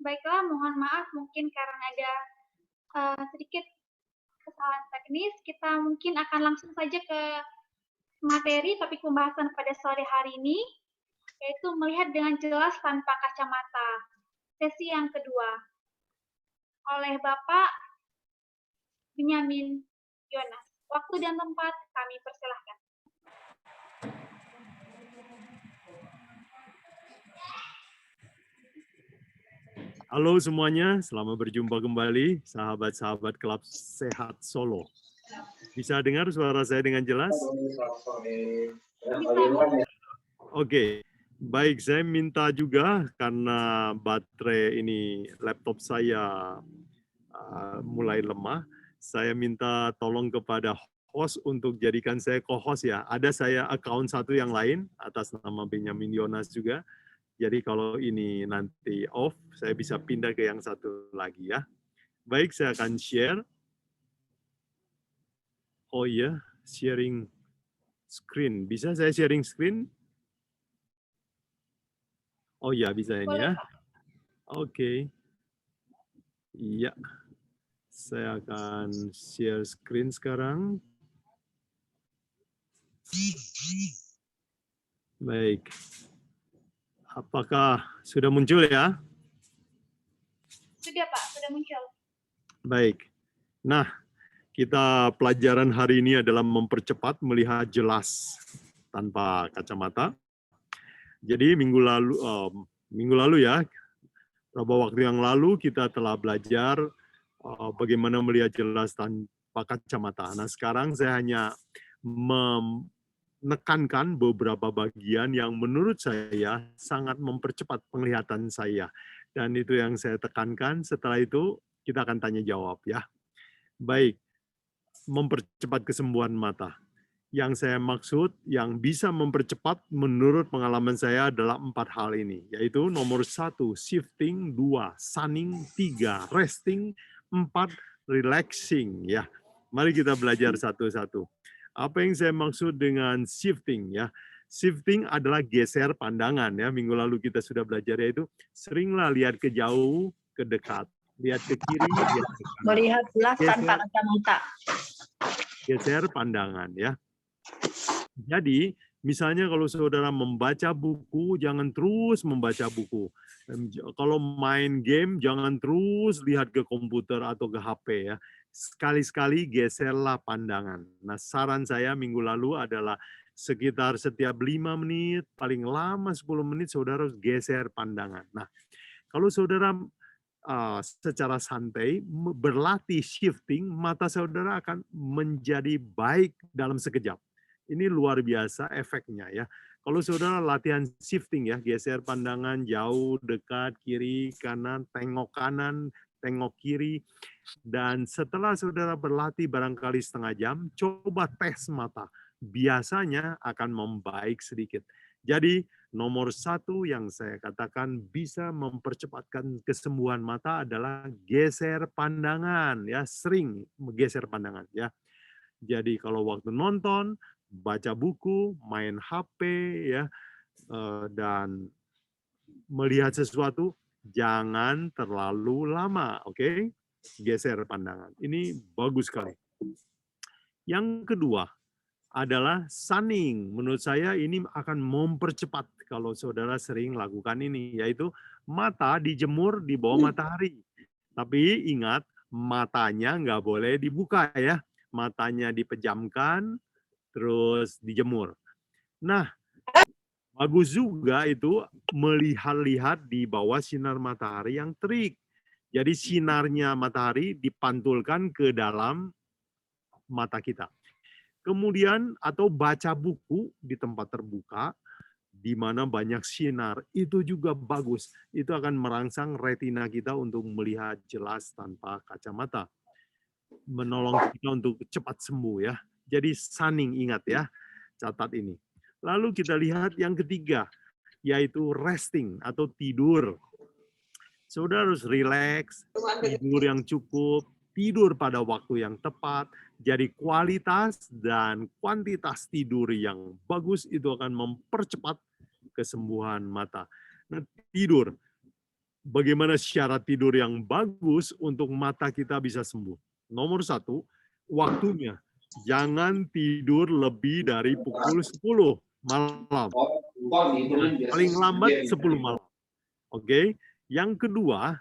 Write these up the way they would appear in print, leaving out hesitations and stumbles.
Baiklah, mohon maaf mungkin karena ada sedikit kesalahan teknis, kita mungkin akan langsung saja ke materi topik pembahasan pada sore hari ini, yaitu melihat dengan jelas tanpa kacamata. Sesi yang kedua, oleh Bapak Benyamin Yonas. Waktu dan tempat kami persilahkan. Halo semuanya, selamat berjumpa kembali, sahabat-sahabat Klub Sehat Solo. Bisa dengar suara saya dengan jelas? Oke, baik, saya minta juga karena baterai ini laptop saya mulai lemah, saya minta tolong kepada host untuk jadikan saya co-host ya. Ada saya account satu yang lain atas nama Benyamin Yonas juga. Jadi kalau ini nanti off, saya bisa pindah ke yang satu lagi ya. Baik, saya akan share. Oh iya, sharing screen. Bisa saya sharing screen? Oh iya, bisa ini ya. Oke. Iya. Saya akan share screen sekarang. Baik. Apakah sudah muncul ya? Sudah Pak, sudah muncul. Baik. Nah, kita pelajaran hari ini adalah mempercepat melihat jelas tanpa kacamata. Jadi minggu lalu ya, beberapa waktu yang lalu kita telah belajar bagaimana melihat jelas tanpa kacamata. Nah, sekarang saya hanya menekankan beberapa bagian yang menurut saya sangat mempercepat penglihatan saya. Dan itu yang saya tekankan, setelah itu kita akan tanya jawab ya. Baik, mempercepat kesembuhan mata. Yang saya maksud, yang bisa mempercepat menurut pengalaman saya adalah 4 hal ini, yaitu nomor 1, shifting, 2, sunning, 3, resting, 4, relaxing. Ya, mari kita belajar satu-satu. Apa yang saya maksud dengan shifting ya? Shifting adalah geser pandangan ya. Minggu lalu kita sudah belajar yaitu seringlah lihat ke jauh, ke dekat, lihat ke kiri, lihat ke kanan. Melihat jelas tanpa kacamata. Geser pandangan ya. Jadi, misalnya kalau saudara membaca buku, jangan terus membaca buku. Kalau main game, jangan terus lihat ke komputer atau ke HP ya. Sekali-sekali geserlah pandangan. Nah, saran saya minggu lalu adalah sekitar setiap 5 menit, paling lama 10 menit, saudara harus geser pandangan. Nah, kalau saudara secara santai berlatih shifting, mata saudara akan menjadi baik dalam sekejap. Ini luar biasa efeknya ya. Kalau saudara latihan shifting ya, geser pandangan jauh, dekat, kiri, kanan, tengok kiri. Dan setelah saudara berlatih barangkali setengah jam, coba tes mata. Biasanya akan membaik sedikit. Jadi nomor 1 yang saya katakan bisa mempercepatkan kesembuhan mata adalah geser pandangan ya, sering menggeser pandangan ya. Jadi kalau waktu nonton, baca buku, main HP ya, dan melihat sesuatu jangan terlalu lama, oke? Geser pandangan. Ini bagus sekali. Yang kedua adalah sunning. Menurut saya ini akan mempercepat kalau saudara sering lakukan ini, yaitu mata dijemur di bawah matahari. Tapi ingat, matanya nggak boleh dibuka ya. Matanya dipejamkan, terus dijemur. Nah, Bagus juga itu melihat-lihat di bawah sinar matahari yang terik. Jadi sinarnya matahari dipantulkan ke dalam mata kita. Kemudian atau baca buku di tempat terbuka di mana banyak sinar, itu juga bagus. Itu akan merangsang retina kita untuk melihat jelas tanpa kacamata. Menolong kita untuk cepat sembuh ya. Jadi sunning, ingat ya, catat ini. Lalu kita lihat yang ketiga, yaitu resting atau tidur. Saudara harus rileks, tidur yang cukup, tidur pada waktu yang tepat. Jadi kualitas dan kuantitas tidur yang bagus itu akan mempercepat kesembuhan mata. Nah, tidur. Bagaimana syarat tidur yang bagus untuk mata kita bisa sembuh? Nomor 1, waktunya. Jangan tidur lebih dari pukul 10 malam. Paling lambat 10 malam. Oke. Yang kedua,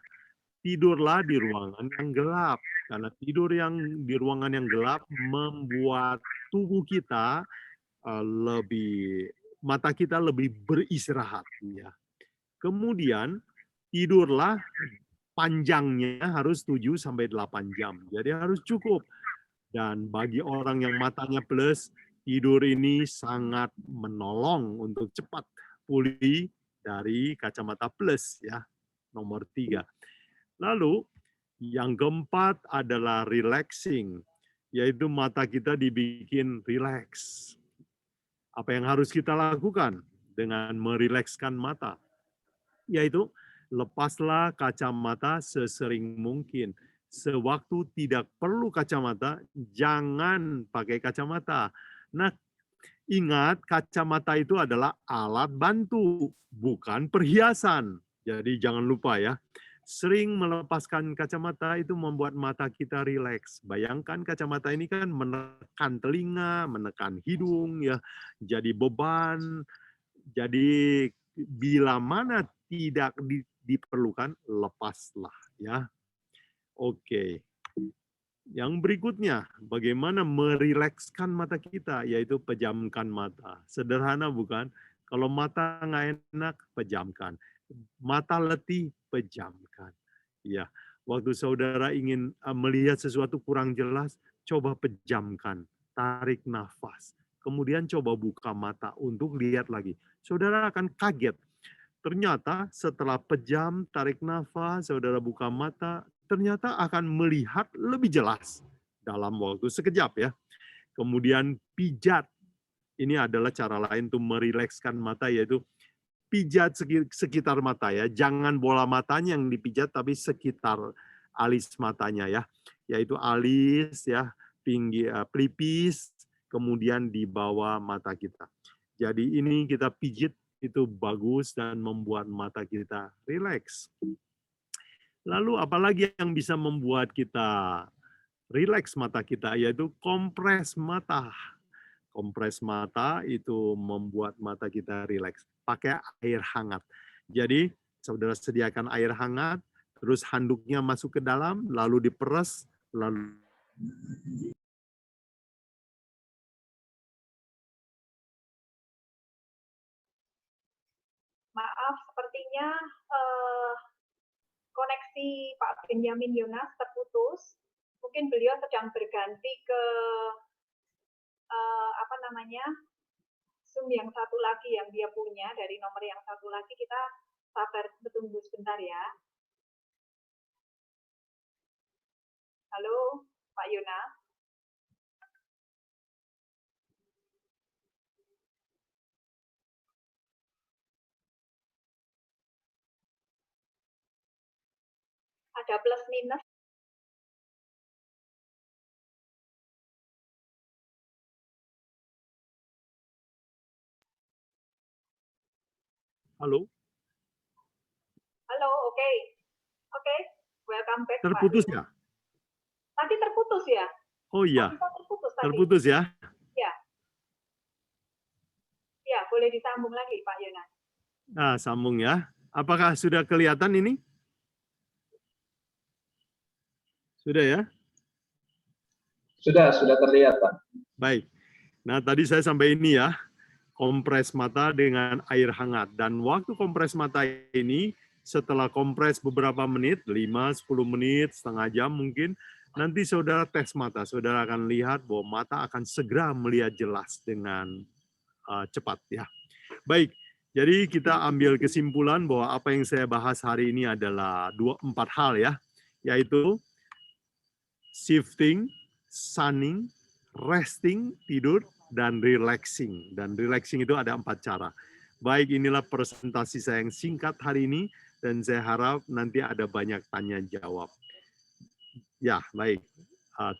tidurlah di ruangan yang gelap. Karena tidur yang di ruangan yang gelap membuat tubuh kita mata kita lebih beristirahat ya. Kemudian tidurlah panjangnya harus 7 sampai 8 jam. Jadi harus cukup. Dan bagi orang yang matanya plus, tidur ini sangat menolong untuk cepat pulih dari kacamata plus ya. Nomor 3. Lalu yang keempat adalah relaxing, yaitu mata kita dibikin rileks. Apa yang harus kita lakukan dengan merilekskan mata? Yaitu lepaslah kacamata sesering mungkin. Sewaktu tidak perlu kacamata, jangan pakai kacamata. Nah, ingat kacamata itu adalah alat bantu, bukan perhiasan. Jadi jangan lupa ya. Sering melepaskan kacamata itu membuat mata kita rileks. Bayangkan kacamata ini kan menekan telinga, menekan hidung ya, jadi beban. Jadi bila mana tidak diperlukan, lepaslah ya. Oke. Yang berikutnya, bagaimana merilekskan mata kita, yaitu pejamkan mata. Sederhana bukan? Kalau mata nggak enak, pejamkan. Mata letih, pejamkan. Ya, waktu saudara ingin melihat sesuatu kurang jelas, coba pejamkan, tarik nafas. Kemudian coba buka mata untuk lihat lagi. Saudara akan kaget. Ternyata setelah pejam, tarik nafas, saudara buka mata, ternyata akan melihat lebih jelas dalam waktu sekejap ya. Kemudian pijat. Ini adalah cara lain untuk merilekskan mata, yaitu pijat sekitar mata ya. Jangan bola matanya yang dipijat, tapi sekitar alis matanya ya. Yaitu alis ya, pelipis, kemudian di bawah mata kita. Jadi ini kita pijit, itu bagus dan membuat mata kita rileks. Lalu apalagi yang bisa membuat kita rileks mata kita, yaitu kompres mata. Kompres mata itu membuat mata kita rileks. Pakai air hangat. Jadi saudara sediakan air hangat, terus handuknya masuk ke dalam, lalu diperas, lalu maaf, sepertinya koneksi Pak Benjamin Yonas terputus. Mungkin beliau sedang berganti ke Zoom yang satu lagi yang dia punya, dari nomor yang satu lagi. Kita sabar bertunggu sebentar ya. Halo, Pak Yonas. Ada plus minus. halo. Halo, oke. Oke, welcome back. Terputus Pak. ya? Tadi terputus ya? Oh iya. Terputus tadi. Terputus ya? Ya. Ya, boleh disambung lagi Pak Yonas. Nah, sambung ya. Apakah sudah kelihatan ini? Sudah ya? Sudah terlihat, Pak. Baik. Nah, tadi saya sampai ini ya. kompres mata dengan air hangat. Dan waktu kompres mata ini, setelah kompres beberapa menit, 5-10 menit, setengah jam mungkin, nanti saudara tes mata. Saudara akan lihat bahwa mata akan segera melihat jelas dengan cepat. Ya. Baik, jadi kita ambil kesimpulan bahwa apa yang saya bahas hari ini adalah 4 hal ya, yaitu shifting, sunning, resting, tidur, dan relaxing. Dan relaxing itu ada 4 cara. Baik, inilah presentasi saya yang singkat hari ini, dan saya harap nanti ada banyak tanya jawab. Ya, baik.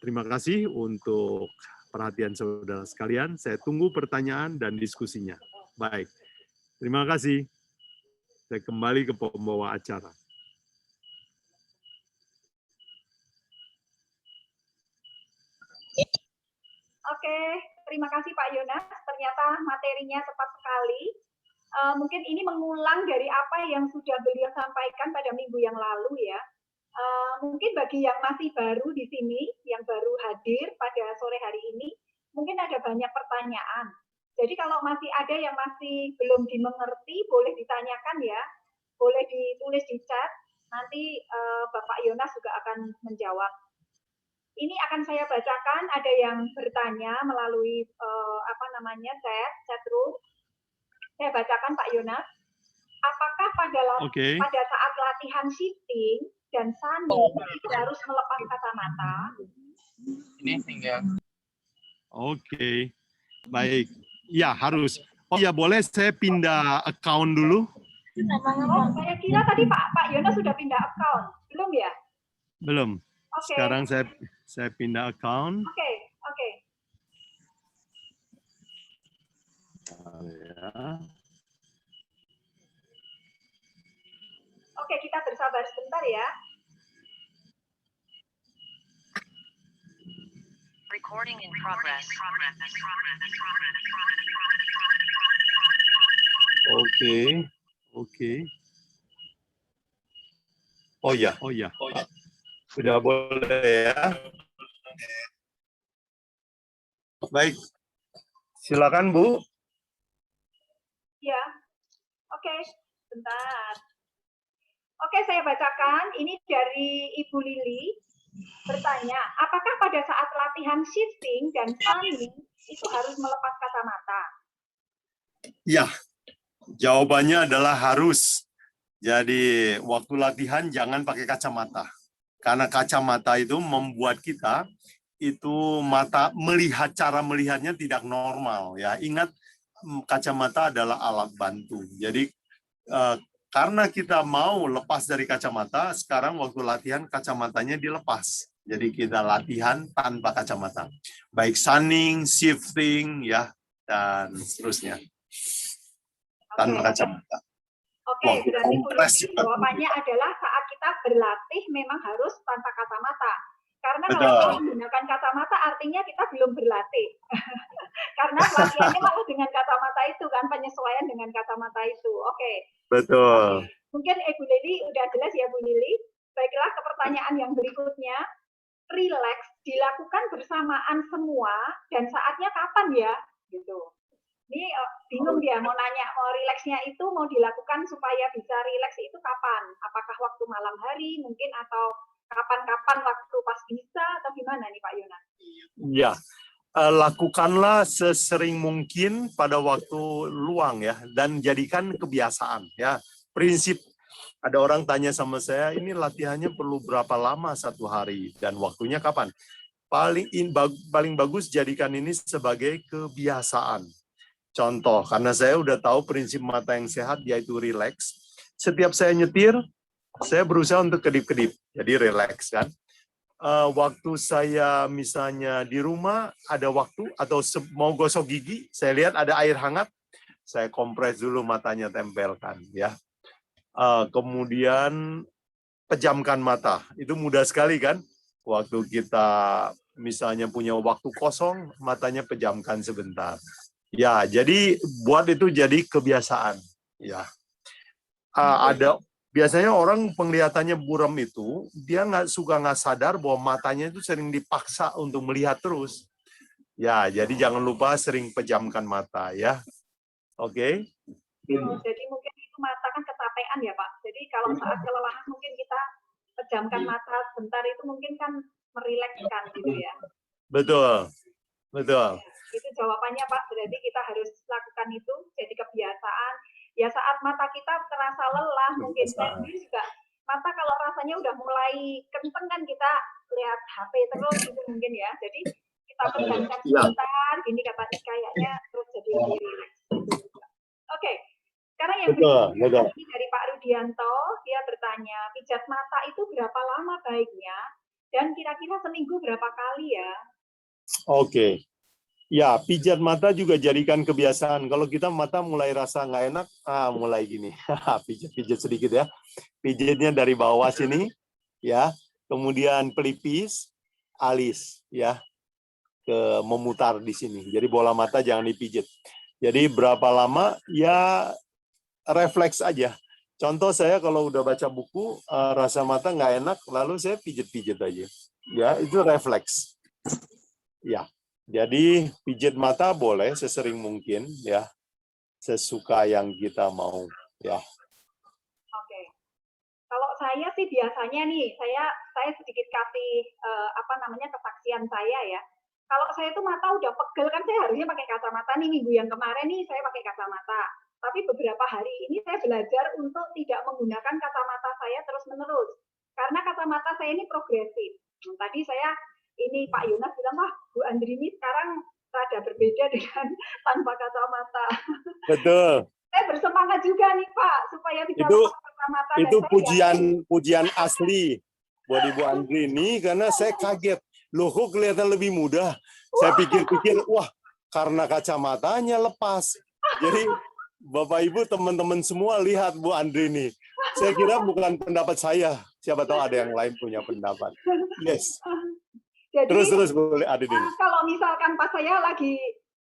Terima kasih untuk perhatian saudara sekalian. Saya tunggu pertanyaan dan diskusinya. Baik, terima kasih. Saya kembali ke pembawa acara. Oke, terima kasih Pak Yonas. Ternyata materinya tepat sekali. Mungkin ini mengulang dari apa yang sudah beliau sampaikan pada minggu yang lalu ya. Mungkin bagi yang masih baru di sini, yang baru hadir pada sore hari ini, mungkin ada banyak pertanyaan. Jadi kalau masih ada yang masih belum dimengerti, boleh ditanyakan ya, boleh ditulis di chat, nanti Bapak Yonas juga akan menjawab. Ini akan saya bacakan, ada yang bertanya melalui chat room. Saya bacakan Pak Yonas. Apakah pada saat latihan shifting dan sunning itu harus melepas kacamata? Ini tinggal. Oke, baik. Ya, harus. Oh ya, boleh saya pindah account dulu? Oh, saya kira tadi Pak Yonas sudah pindah account. Belum ya? Belum. Okay. Sekarang saya pindah account. Oke. Ya. Oke, kita bersabar sebentar ya. Recording in progress. Oke. Oh ya. Sudah boleh ya. Baik. Silakan Bu. Ya. Oke, bentar. Oke, saya bacakan. Ini dari Ibu Lili. Bertanya, apakah pada saat latihan shifting dan sunning itu harus melepas kacamata? Ya, jawabannya adalah harus. Jadi, waktu latihan jangan pakai kacamata. Karena kacamata itu membuat kita itu cara melihatnya tidak normal ya. Ingat, kacamata adalah alat bantu. Jadi karena kita mau lepas dari kacamata, sekarang waktu latihan kacamatanya dilepas. Jadi kita latihan tanpa kacamata. Baik sunning, shifting ya, dan seterusnya. Tanpa kacamata. Oke, berarti jawabannya adalah saat kita berlatih memang harus tanpa kacamata. Karena kalau kita menggunakan kacamata artinya kita belum berlatih. Karena latihannya malah dengan kacamata itu kan, penyesuaian dengan kacamata itu. Oke. Betul. Mungkin Bu Lili udah jelas ya Bu Lili. Baiklah ke pertanyaan yang berikutnya. Relax dilakukan bersamaan semua dan saatnya kapan ya? Gitu. Ini bingung dia mau nanya, mau rileksnya itu mau dilakukan supaya bisa rileks itu kapan? Apakah waktu malam hari mungkin atau kapan-kapan waktu pas bisa atau gimana nih Pak Yonas? Ya, lakukanlah sesering mungkin pada waktu luang ya, dan jadikan kebiasaan ya. Prinsip, ada orang tanya sama saya, ini latihannya perlu berapa lama satu hari dan waktunya kapan? Paling bagus jadikan ini sebagai kebiasaan. Contoh, karena saya udah tahu prinsip mata yang sehat yaitu relax. Setiap saya nyetir, saya berusaha untuk kedip-kedip, jadi relax kan. Waktu saya misalnya di rumah ada waktu atau mau gosok gigi, saya lihat ada air hangat, saya kompres dulu matanya, tempelkan ya. Kemudian pejamkan mata, itu mudah sekali kan. Waktu kita misalnya punya waktu kosong, matanya pejamkan sebentar. Ya, jadi buat itu jadi kebiasaan. Ya, biasanya orang penglihatannya buram itu dia nggak sadar bahwa matanya itu sering dipaksa untuk melihat terus. Ya, jadi jangan lupa sering pejamkan mata ya. Oke. Jadi mungkin itu mata kan kecapean ya Pak. Jadi kalau saat kelelahan mungkin kita pejamkan mata sebentar itu mungkin kan merilekskan gitu ya. Betul. Betul. Itu jawabannya Pak. Berarti kita harus lakukan itu jadi kebiasaan. Ya saat mata kita terasa lelah, mungkin saya sendiri juga mata kalau rasanya udah mulai kenceng kan kita lihat HP terus gitu mungkin ya. Jadi kita pejamkan sebentar, gini kayaknya terus jadi lebih rileks. Oke, sekarang yang berikutnya ini dari Pak Rudianto, dia bertanya, pijat mata itu berapa lama baiknya dan kira-kira seminggu berapa kali ya? Oke. Ya, pijat mata juga jadikan kebiasaan. Kalau kita mata mulai rasa nggak enak, mulai gini. Pijat-pijat sedikit ya. Pijatnya dari bawah sini, ya. Kemudian pelipis, alis, ya. Memutar di sini. Jadi bola mata jangan dipijat. Jadi berapa lama? Ya, refleks aja. Contoh saya kalau udah baca buku, rasa mata nggak enak, lalu saya pijat-pijat aja. Ya, itu refleks. Ya. Jadi pijat mata boleh sesering mungkin ya, sesuka yang kita mau ya. Oke. Kalau saya sih biasanya nih, saya sedikit kasih kesaksian saya ya. Kalau saya tuh mata udah pegel kan saya harusnya pakai kacamata nih minggu yang kemarin nih saya pakai kacamata. Tapi beberapa hari ini saya belajar untuk tidak menggunakan kacamata saya terus-menerus. Karena kacamata saya ini progresif. Tadi ini Pak Yonas bilang, wah Bu Andrini sekarang rada berbeda dengan tanpa kacamata. Betul. Saya bersemangat juga nih Pak, supaya bisa lepas kacamata. Itu pujian asli buat Ibu Andrini, karena saya kaget. Loh kok kelihatan lebih mudah? Saya pikir-pikir, wah karena kacamatanya lepas. Jadi Bapak Ibu teman-teman semua lihat Bu Andrini. Saya kira bukan pendapat saya. Siapa tahu ada yang lain punya pendapat. Yes. Jadi, terus boleh ada ini. Kalau misalkan pas saya lagi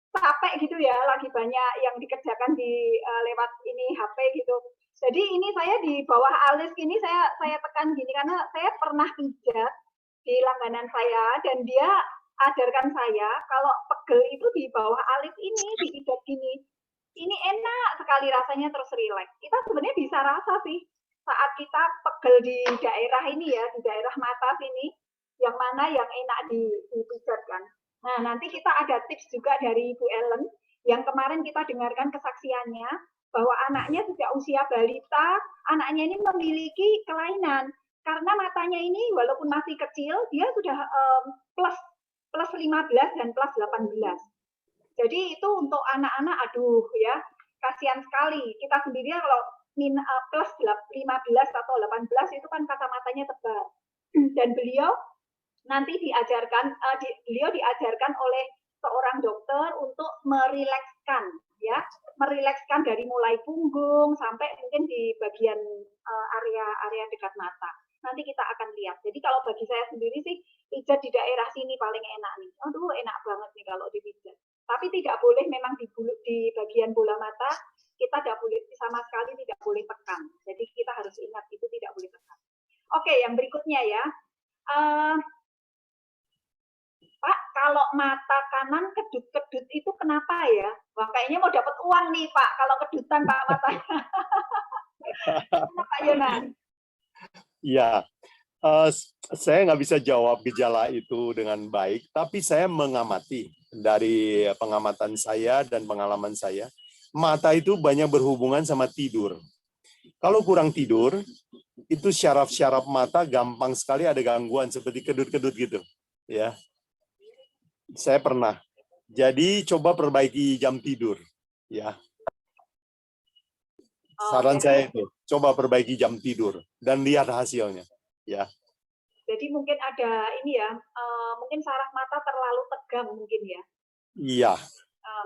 capek gitu ya, lagi banyak yang dikerjakan di lewat ini HP gitu. Jadi ini saya di bawah alis gini saya tekan gini karena saya pernah pijat di langganan saya dan dia ajarkan saya kalau pegel itu di bawah alis ini dipijat gini. Ini enak sekali rasanya terus rileks. Kita sebenarnya bisa rasa sih saat kita pegel di daerah ini ya, di daerah mata sini. Yang mana yang enak dipijat kan. Nah, nanti kita ada tips juga dari Ibu Ellen, yang kemarin kita dengarkan kesaksiannya, bahwa anaknya sejak usia balita, anaknya ini memiliki kelainan. Karena matanya ini walaupun masih kecil, dia sudah plus 15 dan plus 18. Jadi itu untuk anak-anak, aduh ya, kasihan sekali. Kita sendiri kalau plus 15 atau 18 itu kan kacamatanya tebal. Dan beliau nanti beliau diajarkan oleh seorang dokter untuk merilekskan dari mulai punggung sampai mungkin di bagian area dekat mata. Nanti kita akan lihat. Jadi kalau bagi saya sendiri sih pijat di daerah sini paling enak nih. Aduh enak banget nih kalau dipijat. Tapi tidak boleh memang di bagian bola mata kita tidak boleh sama sekali tidak boleh tekan. Jadi kita harus ingat itu tidak boleh tekan. Oke, yang berikutnya ya. Pak, kalau mata kanan kedut-kedut itu kenapa ya? Wah, kayaknya mau dapat uang nih, Pak, kalau kedutan Pak matanya. Pak Yonas? Ya, saya nggak bisa jawab gejala itu dengan baik, tapi saya mengamati dari pengamatan saya dan pengalaman saya, mata itu banyak berhubungan sama tidur. Kalau kurang tidur, itu syaraf-syaraf mata gampang sekali ada gangguan seperti kedut-kedut gitu, ya. Saya pernah. Jadi coba perbaiki jam tidur, ya. Saran saya itu, coba perbaiki jam tidur dan lihat hasilnya, ya. Jadi mungkin ada ini ya, mungkin saraf mata terlalu tegang mungkin ya. Iya.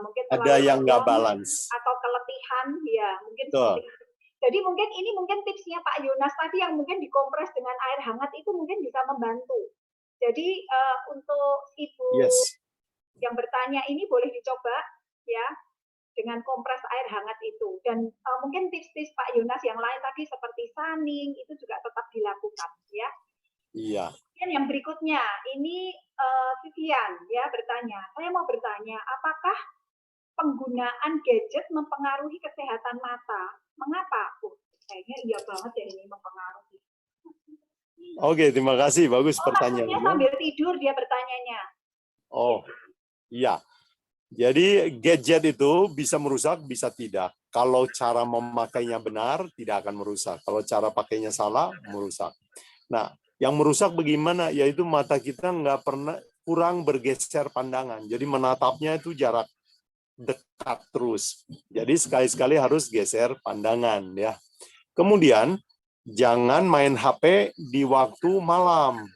Mungkin ada yang nggak balance atau keletihan, ya mungkin seperti itu. Jadi mungkin ini tipsnya Pak Yonas tadi yang mungkin dikompres dengan air hangat itu mungkin bisa membantu. Jadi untuk Ibu yang bertanya ini boleh dicoba ya dengan kompres air hangat itu. Dan mungkin tips-tips Pak Yonas yang lain tadi seperti sunning itu juga tetap dilakukan ya. Iya. Kemudian yang berikutnya ini Vivian ya bertanya. Saya mau bertanya, apakah penggunaan gadget mempengaruhi kesehatan mata. Mengapa? Kayaknya iya banget ya ini mempengaruhi. Oke, terima kasih. Bagus pertanyaannya. Sambil tidur dia bertanyanya. Oh, iya. Jadi gadget itu bisa merusak, bisa tidak. Kalau cara memakainya benar, tidak akan merusak. Kalau cara pakainya salah, merusak. Nah, yang merusak bagaimana? Yaitu mata kita nggak pernah kurang bergeser pandangan. Jadi menatapnya itu jarak dekat terus. Jadi sekali-sekali harus geser pandangan ya. Kemudian jangan main HP di waktu malam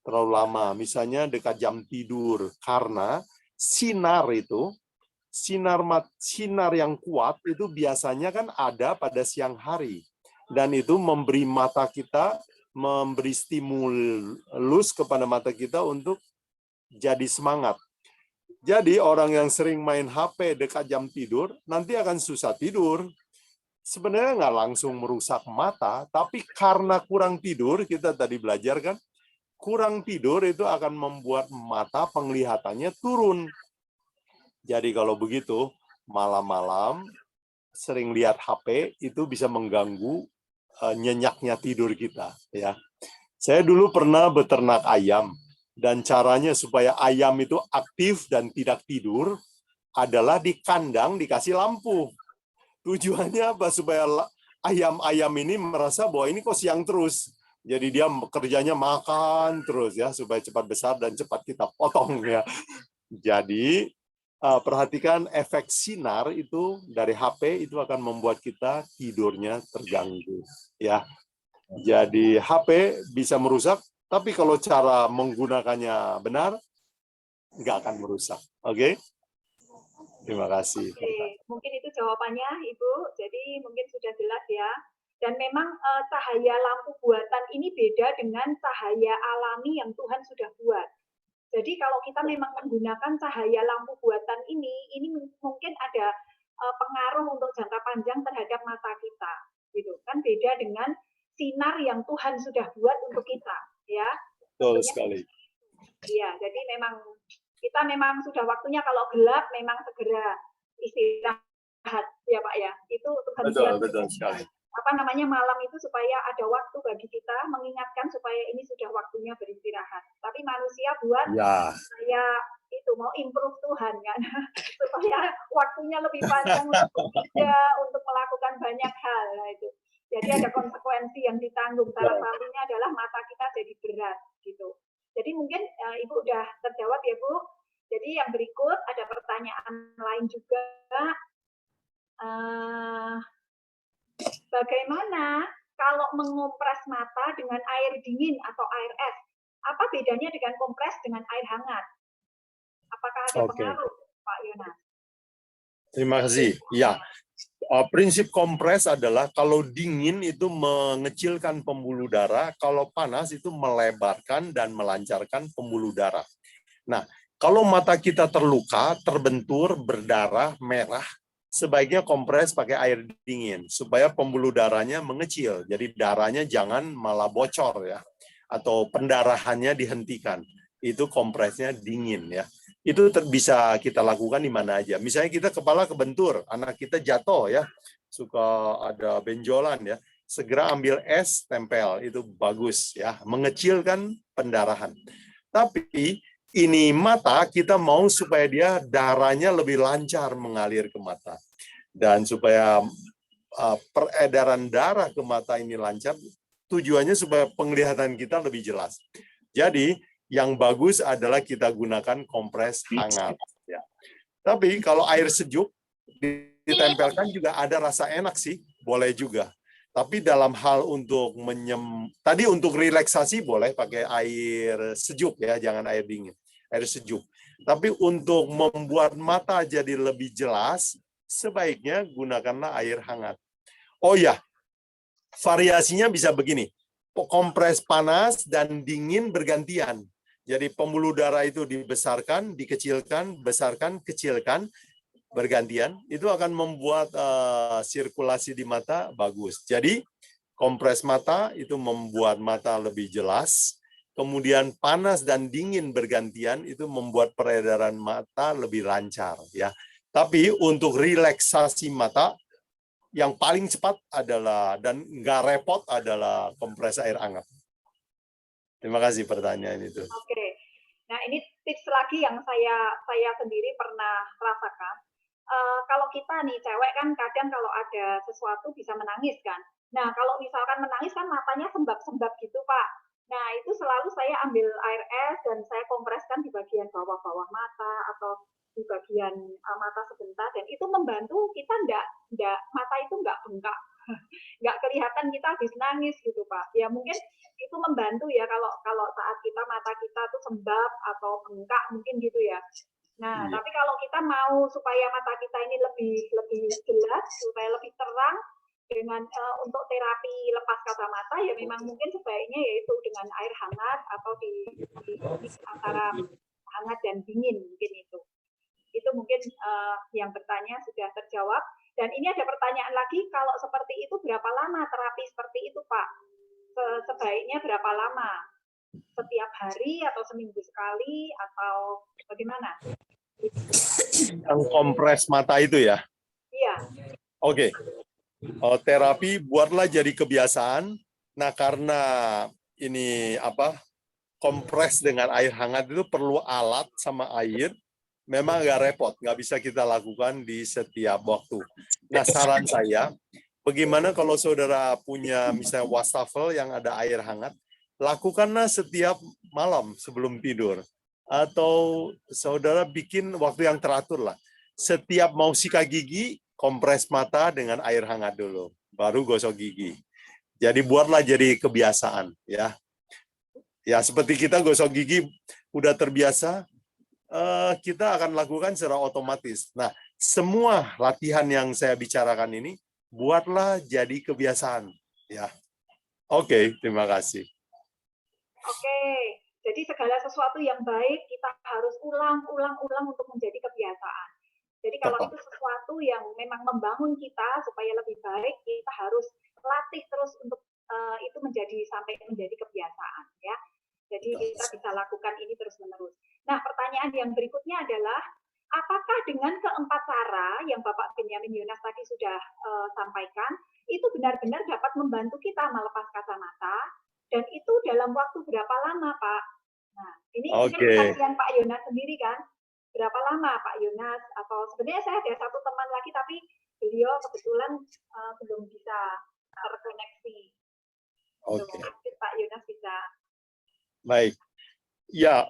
terlalu lama, misalnya dekat jam tidur, karena sinar yang kuat itu biasanya kan ada pada siang hari, dan itu memberi mata kita, memberi stimulus kepada mata kita untuk jadi semangat. Jadi orang yang sering main HP dekat jam tidur nanti akan susah tidur. Sebenarnya nggak langsung merusak mata, tapi karena kurang tidur, kita tadi belajar kan, kurang tidur itu akan membuat mata penglihatannya turun. Jadi kalau begitu, malam-malam sering lihat HP itu bisa mengganggu nyenyaknya tidur kita. Ya, saya dulu pernah beternak ayam, dan caranya supaya ayam itu aktif dan tidak tidur adalah di kandang dikasih lampu. Tujuannya apa? Supaya ayam-ayam ini merasa bahwa ini kok siang terus. Jadi dia kerjanya makan terus ya, supaya cepat besar dan cepat kita potong ya. Jadi perhatikan efek sinar itu dari HP itu akan membuat kita tidurnya terganggu ya. Jadi HP bisa merusak, tapi kalau cara menggunakannya benar, nggak akan merusak. Oke? Terima kasih. Oke, mungkin itu jawabannya Ibu. Jadi mungkin sudah jelas ya. Dan memang cahaya lampu buatan ini beda dengan cahaya alami yang Tuhan sudah buat. Jadi kalau kita memang menggunakan cahaya lampu buatan ini mungkin ada pengaruh untuk jangka panjang terhadap mata kita, gitu kan? Beda dengan sinar yang Tuhan sudah buat untuk kita, ya. Betul sekali. Iya, jadi kita memang sudah waktunya kalau gelap memang segera istirahat, ya Pak ya. Itu Tuhan buat. Betul sekali. Malam itu supaya ada waktu bagi kita mengingatkan supaya ini sudah waktunya beristirahat. Tapi manusia buat supaya itu mau improve Tuhan kan, supaya waktunya lebih panjang untuk bekerja, untuk melakukan banyak hal. Nah, itu. Jadi ada konsekuensi yang ditanggung. Salah satunya adalah mata kita jadi berat gitu. Jadi mungkin Ibu udah terjawab ya Bu. Jadi yang berikut ada pertanyaan lain juga. Bagaimana kalau mengompres mata dengan air dingin atau air es? Apa bedanya dengan kompres dengan air hangat? Apakah ada pengaruh, Pak Yonas? Terima kasih. Ya, prinsip kompres adalah kalau dingin itu mengecilkan pembuluh darah, kalau panas itu melebarkan dan melancarkan pembuluh darah. Nah, kalau mata kita terluka, terbentur, berdarah, merah, sebaiknya kompres pakai air dingin supaya pembuluh darahnya mengecil. Jadi darahnya jangan malah bocor ya, atau pendarahannya dihentikan. Itu kompresnya dingin ya. Itu bisa kita lakukan di mana aja. Misalnya kita kepala kebentur, anak kita jatuh ya, suka ada benjolan ya, segera ambil es tempel, itu bagus ya, mengecilkan pendarahan. Tapi ini mata kita mau supaya dia darahnya lebih lancar mengalir ke mata. Dan supaya peredaran darah ke mata ini lancar, tujuannya supaya penglihatan kita lebih jelas. Jadi yang bagus adalah kita gunakan kompres hangat. Ya. Tapi kalau air sejuk ditempelkan juga ada rasa enak sih, boleh juga. Tapi dalam hal untuk tadi untuk relaksasi boleh pakai air sejuk ya, jangan air dingin. Air sejuk. Tapi untuk membuat mata jadi lebih jelas, sebaiknya gunakanlah air hangat. Oh ya, variasinya bisa begini. Kompres panas dan dingin bergantian. Jadi pembuluh darah itu dibesarkan, dikecilkan, besarkan, kecilkan, bergantian. Itu akan membuat sirkulasi di mata bagus. Jadi kompres mata itu membuat mata lebih jelas. Kemudian panas dan dingin bergantian itu membuat peredaran mata lebih lancar ya. Tapi untuk relaksasi mata, yang paling cepat adalah dan nggak repot adalah kompres air hangat. Terima kasih pertanyaan itu. Oke. Nah, ini tips lagi yang saya sendiri pernah rasakan. Kalau kita nih cewek kan kadang kalau ada sesuatu bisa menangis kan. Nah, kalau misalkan menangis kan matanya sembab-sembab gitu, Pak. Nah, itu selalu saya ambil air es dan saya kompreskan di bagian bawah-bawah mata atau di bagian mata sebentar, dan itu membantu kita enggak mata itu enggak bengkak. Nggak kelihatan kita habis nangis gitu, Pak. Ya mungkin itu membantu ya kalau saat kita mata kita tuh sembab atau bengkak mungkin gitu ya. Nah, tapi kalau kita mau supaya mata kita ini lebih jelas, supaya lebih terang dengan untuk terapi lepas kacamata ya memang mungkin sebaiknya yaitu dengan air hangat atau di antara hangat dan dingin mungkin itu. Itu mungkin yang bertanya sudah terjawab. Dan ini ada pertanyaan lagi, kalau seperti itu berapa lama terapi seperti itu, Pak? Sebaiknya berapa lama? Setiap hari atau seminggu sekali atau bagaimana? Yang kompres mata itu ya? Iya. Oke. Terapi buatlah jadi kebiasaan. Nah, karena ini kompres dengan air hangat itu perlu alat sama air. Memang agak repot, nggak bisa kita lakukan di setiap waktu. Nah, saran saya, bagaimana kalau saudara punya misalnya wastafel yang ada air hangat, lakukanlah setiap malam sebelum tidur. Atau saudara bikin waktu yang teratur lah. Setiap mau sikat gigi, kompres mata dengan air hangat dulu, baru gosok gigi. Jadi buatlah jadi kebiasaan, ya. Ya seperti kita gosok gigi udah terbiasa, kita akan lakukan secara otomatis. Nah, semua latihan yang saya bicarakan ini, buatlah jadi kebiasaan. Ya, oke, terima kasih. Oke, jadi segala sesuatu yang baik kita harus ulang untuk menjadi kebiasaan. Jadi kalau itu sesuatu yang memang membangun kita supaya lebih baik, kita harus latih terus untuk itu sampai menjadi kebiasaan, ya. Jadi kita bisa lakukan ini terus-menerus. Nah, pertanyaan yang berikutnya adalah, apakah dengan keempat cara yang Bapak Benyamin Yonas tadi sudah sampaikan, itu benar-benar dapat membantu kita melepas kacamata, dan itu dalam waktu berapa lama, Pak? Nah, ini mungkin Pak Yonas sendiri kan, berapa lama Pak Yonas? Atau sebenarnya saya ada satu teman lagi, tapi beliau kebetulan belum bisa terkoneksi. Oke. Pak Yonas bisa. Baik. Ya,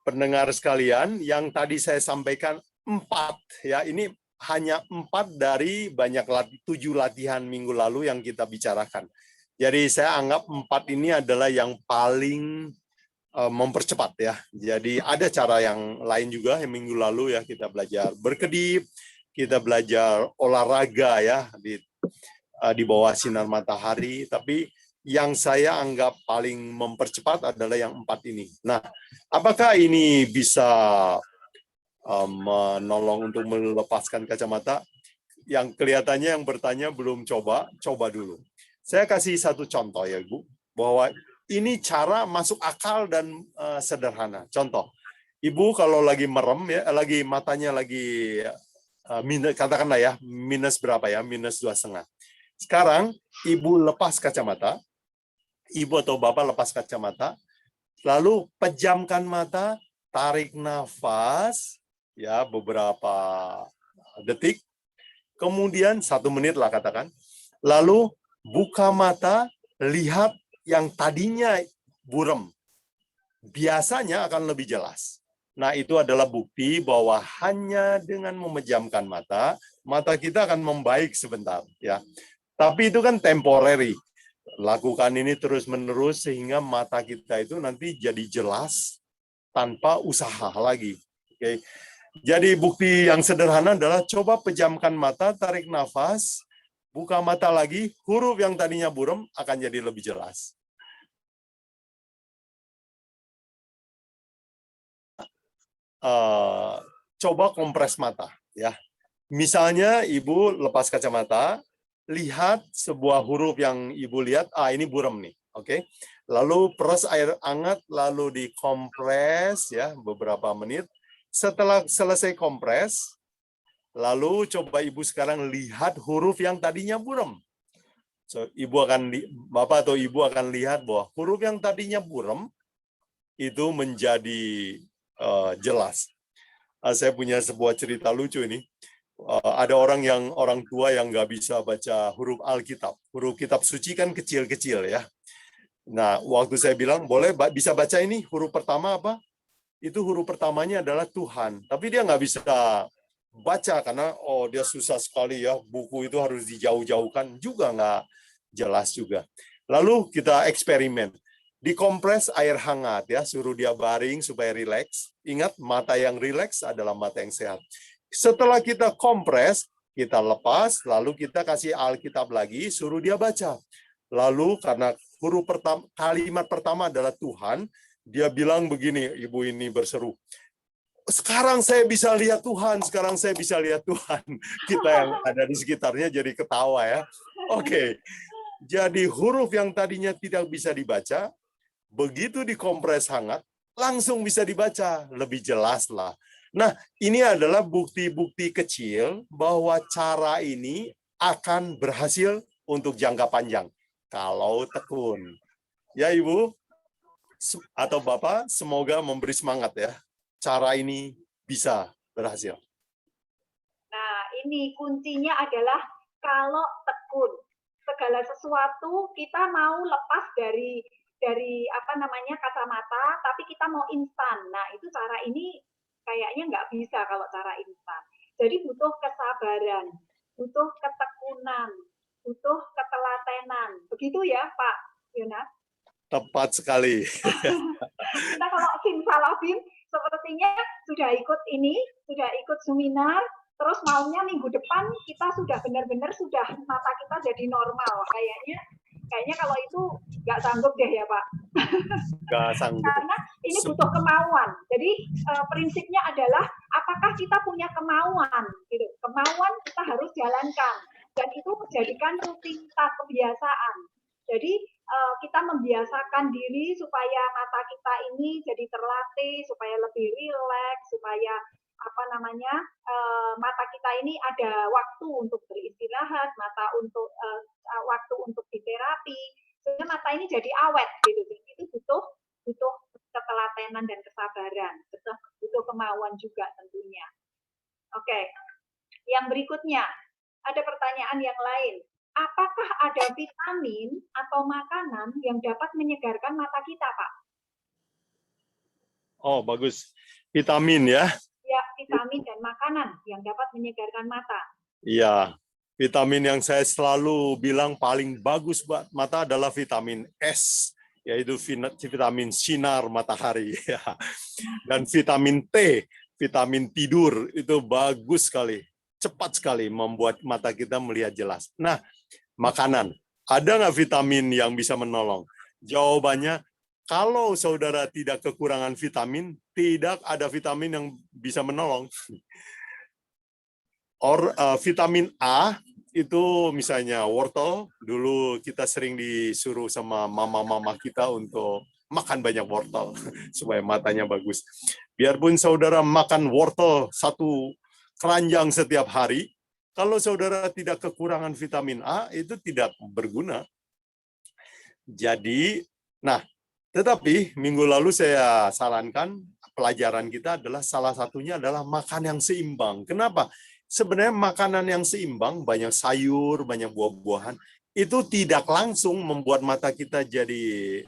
pendengar sekalian, yang tadi saya sampaikan 4, ya, ini hanya 4 dari banyak 7 latihan minggu lalu yang kita bicarakan. Jadi saya anggap 4 ini adalah yang paling mempercepat ya. Jadi ada cara yang lain juga yang minggu lalu ya, kita belajar berkedip, kita belajar olahraga ya di bawah sinar matahari, tapi yang saya anggap paling mempercepat adalah yang 4 ini. Nah, apakah ini bisa menolong untuk melepaskan kacamata? Yang kelihatannya yang bertanya belum coba dulu. Saya kasih satu contoh ya, Bu, bahwa ini cara masuk akal dan sederhana. Contoh, Ibu kalau lagi merem ya, matanya lagi katakanlah ya, minus berapa ya, minus 2,5. Sekarang Ibu lepas kacamata, Ibu atau Bapak lepas kacamata, lalu pejamkan mata, tarik nafas, ya beberapa detik, kemudian 1 menit lah katakan, lalu buka mata, lihat yang tadinya buram, biasanya akan lebih jelas. Nah, itu adalah bukti bahwa hanya dengan memejamkan mata, mata kita akan membaik sebentar, ya. Tapi itu kan temporary. Lakukan ini terus-menerus sehingga mata kita itu nanti jadi jelas tanpa usaha lagi. Oke. Jadi bukti yang sederhana adalah coba pejamkan mata, tarik nafas, buka mata lagi, huruf yang tadinya buram akan jadi lebih jelas. Coba kompres mata, ya. Misalnya Ibu lepas kacamata, lihat sebuah huruf yang Ibu lihat, ini buram nih, oke. Lalu peras air hangat, lalu dikompres ya beberapa menit. Setelah selesai kompres, Lalu coba Ibu sekarang lihat huruf yang tadinya buram. So, Bapak atau Ibu akan lihat bahwa huruf yang tadinya buram itu menjadi jelas. Saya punya sebuah cerita lucu ini. Ada orang tua yang nggak bisa baca huruf Alkitab. Huruf kitab suci kan kecil-kecil ya. Nah, waktu saya bilang, bisa baca ini huruf pertama apa? Itu huruf pertamanya adalah Tuhan. Tapi dia nggak bisa baca karena dia susah sekali ya. Buku itu harus dijauh-jauhkan juga nggak jelas juga. Lalu kita eksperimen. Dikompres air hangat ya, suruh dia baring supaya rileks. Ingat, mata yang rileks adalah mata yang sehat. Setelah kita kompres, kita lepas, lalu kita kasih Alkitab lagi, suruh dia baca. Lalu karena kalimat pertama adalah Tuhan, dia bilang begini, ibu ini berseru, sekarang saya bisa lihat Tuhan, sekarang saya bisa lihat Tuhan. Kita yang ada di sekitarnya jadi ketawa ya. Oke, jadi huruf yang tadinya tidak bisa dibaca, begitu dikompres hangat, langsung bisa dibaca, lebih jelas lah. Nah, ini adalah bukti-bukti kecil bahwa cara ini akan berhasil untuk jangka panjang. Kalau tekun. Ya, Ibu atau Bapak, semoga memberi semangat ya. Cara ini bisa berhasil. Nah, ini kuncinya adalah kalau tekun. Segala sesuatu kita mau lepas dari kacamata, tapi kita mau instan. Nah, itu cara ini kayaknya nggak bisa kalau cara instan. Jadi butuh kesabaran, butuh ketekunan, butuh ketelatenan. Begitu ya, Pak Yonas? Tepat sekali. Kita kalau simsalabim sepertinya sudah ikut seminar, terus maunya minggu depan kita sudah benar-benar mata kita jadi normal. Kayaknya kalau itu nggak sanggup deh ya Pak. Nggak sanggup. Karena ini butuh kemauan. Jadi prinsipnya adalah apakah kita punya kemauan? Gitu. Kemauan kita harus jalankan dan itu menjadikan rutinitas kebiasaan. Jadi kita membiasakan diri supaya mata kita ini jadi terlatih, supaya lebih rileks, supaya mata kita ini ada waktu untuk beristirahat, waktu untuk diterapi, sehingga mata ini jadi awet gitu. Itu butuh ketelatenan dan kesabaran, butuh kemauan juga tentunya. Oke, yang berikutnya ada pertanyaan yang lain. Apakah ada vitamin atau makanan yang dapat menyegarkan mata kita, Pak? Oh, bagus. Vitamin ya. Ya, vitamin dan makanan yang dapat menyegarkan mata. Iya, vitamin yang saya selalu bilang paling bagus buat mata adalah vitamin S, yaitu vitamin sinar matahari. Dan vitamin T, vitamin tidur, itu bagus sekali. Cepat sekali membuat mata kita melihat jelas. Nah, makanan. Ada nggak vitamin yang bisa menolong? Jawabannya, kalau saudara tidak kekurangan vitamin, tidak ada vitamin yang bisa menolong. Vitamin A itu misalnya wortel. Dulu kita sering disuruh sama mama-mama kita untuk makan banyak wortel supaya matanya bagus. Biarpun saudara makan wortel 1 keranjang setiap hari, kalau saudara tidak kekurangan vitamin A, itu tidak berguna. Jadi, tetapi minggu lalu saya sarankan pelajaran kita adalah salah satunya adalah makan yang seimbang. Kenapa? Sebenarnya makanan yang seimbang, banyak sayur, banyak buah-buahan, itu tidak langsung membuat mata kita jadi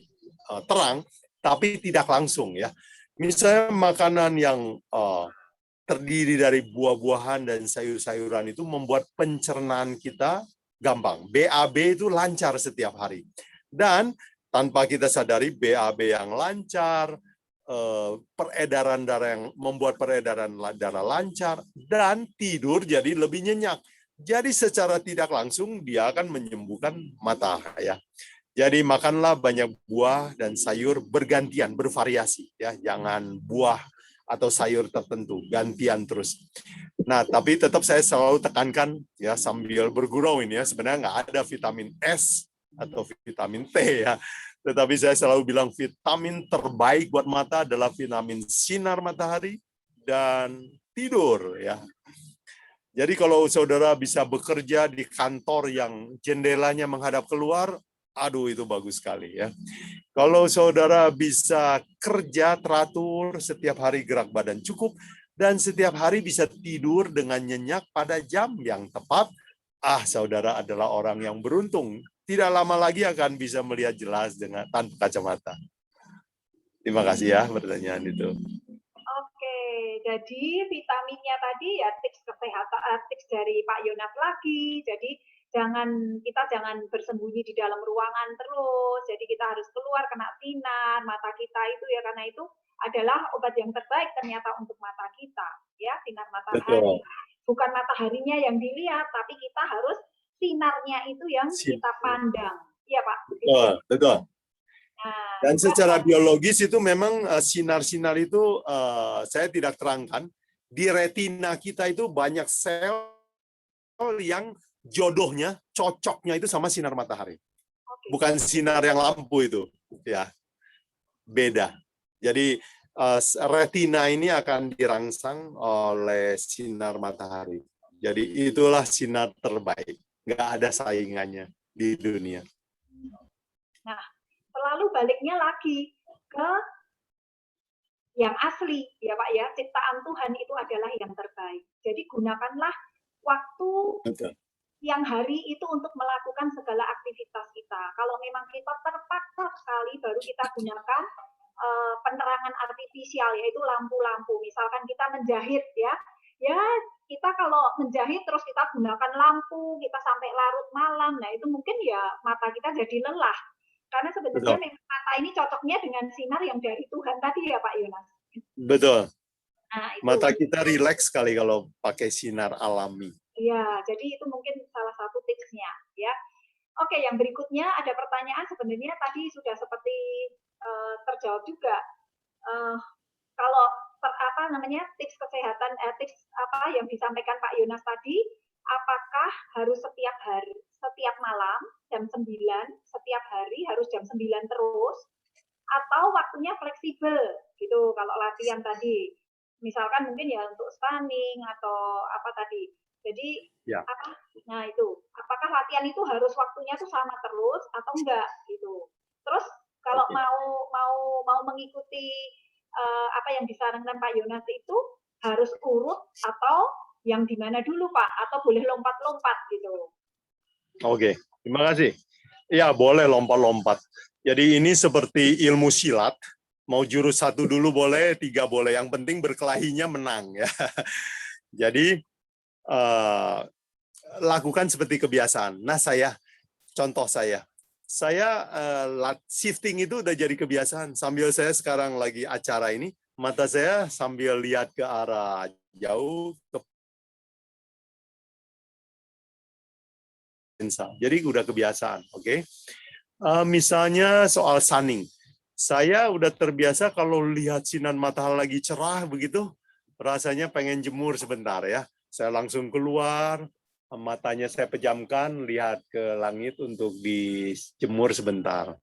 terang, tapi tidak langsung ya. Misalnya makanan yang terdiri dari buah-buahan dan sayur-sayuran itu membuat pencernaan kita gampang. BAB itu lancar setiap hari. Dan tanpa kita sadari BAB yang lancar, peredaran darah yang membuat peredaran darah lancar, dan tidur jadi lebih nyenyak. Jadi secara tidak langsung dia akan menyembuhkan mata ya. Jadi makanlah banyak buah dan sayur bergantian, bervariasi ya. Jangan buah atau sayur tertentu, gantian terus. Nah, tapi tetap saya selalu tekankan ya sambil bergurau ini ya, sebenarnya nggak ada vitamin S atau vitamin T ya. Tetapi saya selalu bilang vitamin terbaik buat mata adalah vitamin sinar matahari dan tidur ya. Jadi kalau saudara bisa bekerja di kantor yang jendelanya menghadap keluar, aduh itu bagus sekali ya. Kalau saudara bisa kerja teratur, setiap hari gerak badan cukup, dan setiap hari bisa tidur dengan nyenyak pada jam yang tepat, saudara adalah orang yang beruntung. Tidak lama lagi akan bisa melihat jelas dengan tanpa kacamata. Terima kasih ya pertanyaan itu. Oke, jadi vitaminnya tadi ya tips kesehatan, tips dari Pak Yonas lagi. Jadi kita jangan bersembunyi di dalam ruangan terus. Jadi kita harus keluar kena sinar mata kita itu ya, karena itu adalah obat yang terbaik ternyata untuk mata kita ya, sinar matahari. Bukan mataharinya yang dilihat, tapi kita harus sinarnya itu yang kita pandang. Iya Pak. Betul. Nah, dan secara biologis itu memang sinar-sinar itu saya tidak terangkan. Di retina kita itu banyak sel yang jodohnya, cocoknya itu sama sinar matahari. Bukan sinar yang lampu itu, ya. Beda. Jadi retina ini akan dirangsang oleh sinar matahari. Jadi itulah sinar terbaik. Nggak ada saingannya di dunia. Nah, selalu baliknya lagi ke yang asli, ya Pak ya, ciptaan Tuhan itu adalah yang terbaik. Jadi gunakanlah waktu yang hari itu untuk melakukan segala aktivitas kita. Kalau memang kita terpaksa sekali, baru kita gunakan penerangan artifisial, yaitu lampu-lampu. Misalkan kita menjahit ya kita kalau menjahit terus kita gunakan lampu, kita sampai larut malam, nah itu mungkin ya mata kita jadi lelah. Karena sebenarnya memang mata ini cocoknya dengan sinar yang dari Tuhan tadi ya Pak Yonas. Betul. Nah, itu. Mata kita rileks sekali kalau pakai sinar alami. Iya, jadi itu mungkin salah satu tipsnya ya. Oke, yang berikutnya ada pertanyaan sebenarnya tadi sudah seperti terjawab juga. Kalau tips kesehatan, tips apa yang disampaikan Pak Yonas tadi, apakah harus setiap hari, setiap malam jam 9, setiap hari harus jam 9 terus, atau waktunya fleksibel gitu kalau latihan tadi. Misalkan mungkin ya untuk stunning atau apa tadi. Jadi nah itu, apakah latihan itu harus waktunya tuh sama terus atau enggak gitu. Terus kalau mau mengikuti apa yang disarankan Pak Yonas itu harus urut atau yang di mana dulu Pak, atau boleh lompat-lompat gitu. Oke, terima kasih. Ya, boleh lompat-lompat. Jadi ini seperti ilmu silat, mau jurus 1 dulu boleh, 3 boleh. Yang penting berkelahinya menang ya. Jadi lakukan seperti kebiasaan. Nah, contoh saya shifting itu udah jadi kebiasaan. Sambil saya sekarang lagi acara ini, mata saya sambil lihat ke arah jauh, jadi udah kebiasaan, oke? Misalnya soal sunning, saya udah terbiasa kalau lihat sinar matahari lagi cerah begitu, rasanya pengen jemur sebentar ya. Saya langsung keluar, matanya saya pejamkan, lihat ke langit untuk dijemur sebentar.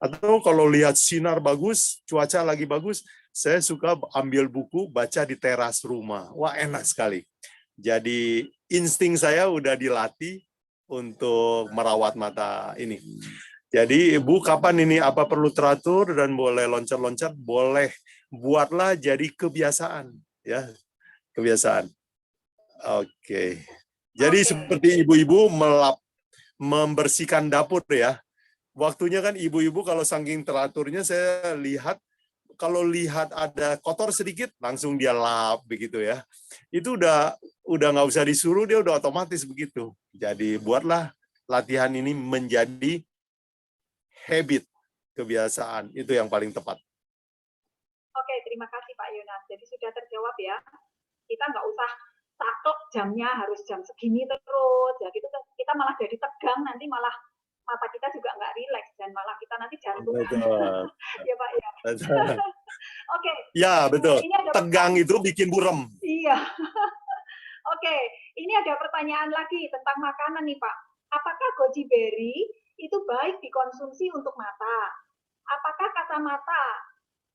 Atau kalau lihat sinar bagus, cuaca lagi bagus, saya suka ambil buku, baca di teras rumah. Wah, enak sekali. Jadi insting saya udah dilatih untuk merawat mata ini. Jadi Ibu, kapan ini apa perlu teratur dan boleh loncat-loncat? Boleh, buatlah jadi kebiasaan, ya, kebiasaan. Oke. Jadi seperti ibu-ibu membersihkan dapur ya. Waktunya kan ibu-ibu kalau saking teraturnya saya lihat, kalau lihat ada kotor sedikit langsung dia lap begitu ya. Itu udah nggak usah disuruh, dia udah otomatis begitu. Jadi buatlah latihan ini menjadi habit, kebiasaan. Itu yang paling tepat. Oke, terima kasih Pak Yonas. Jadi sudah terjawab ya. Kita nggak usah saklek jamnya harus jam segini terus. Ya gitu kita malah jadi tegang, nanti malah mata kita juga nggak rileks dan malah kita nanti jantung. Ya Pak ya. Oke. Ya betul. Tegang itu bikin burem. Iya. Oke, ini ada pertanyaan lagi tentang makanan nih Pak. Apakah goji berry itu baik dikonsumsi untuk mata? Apakah kacamata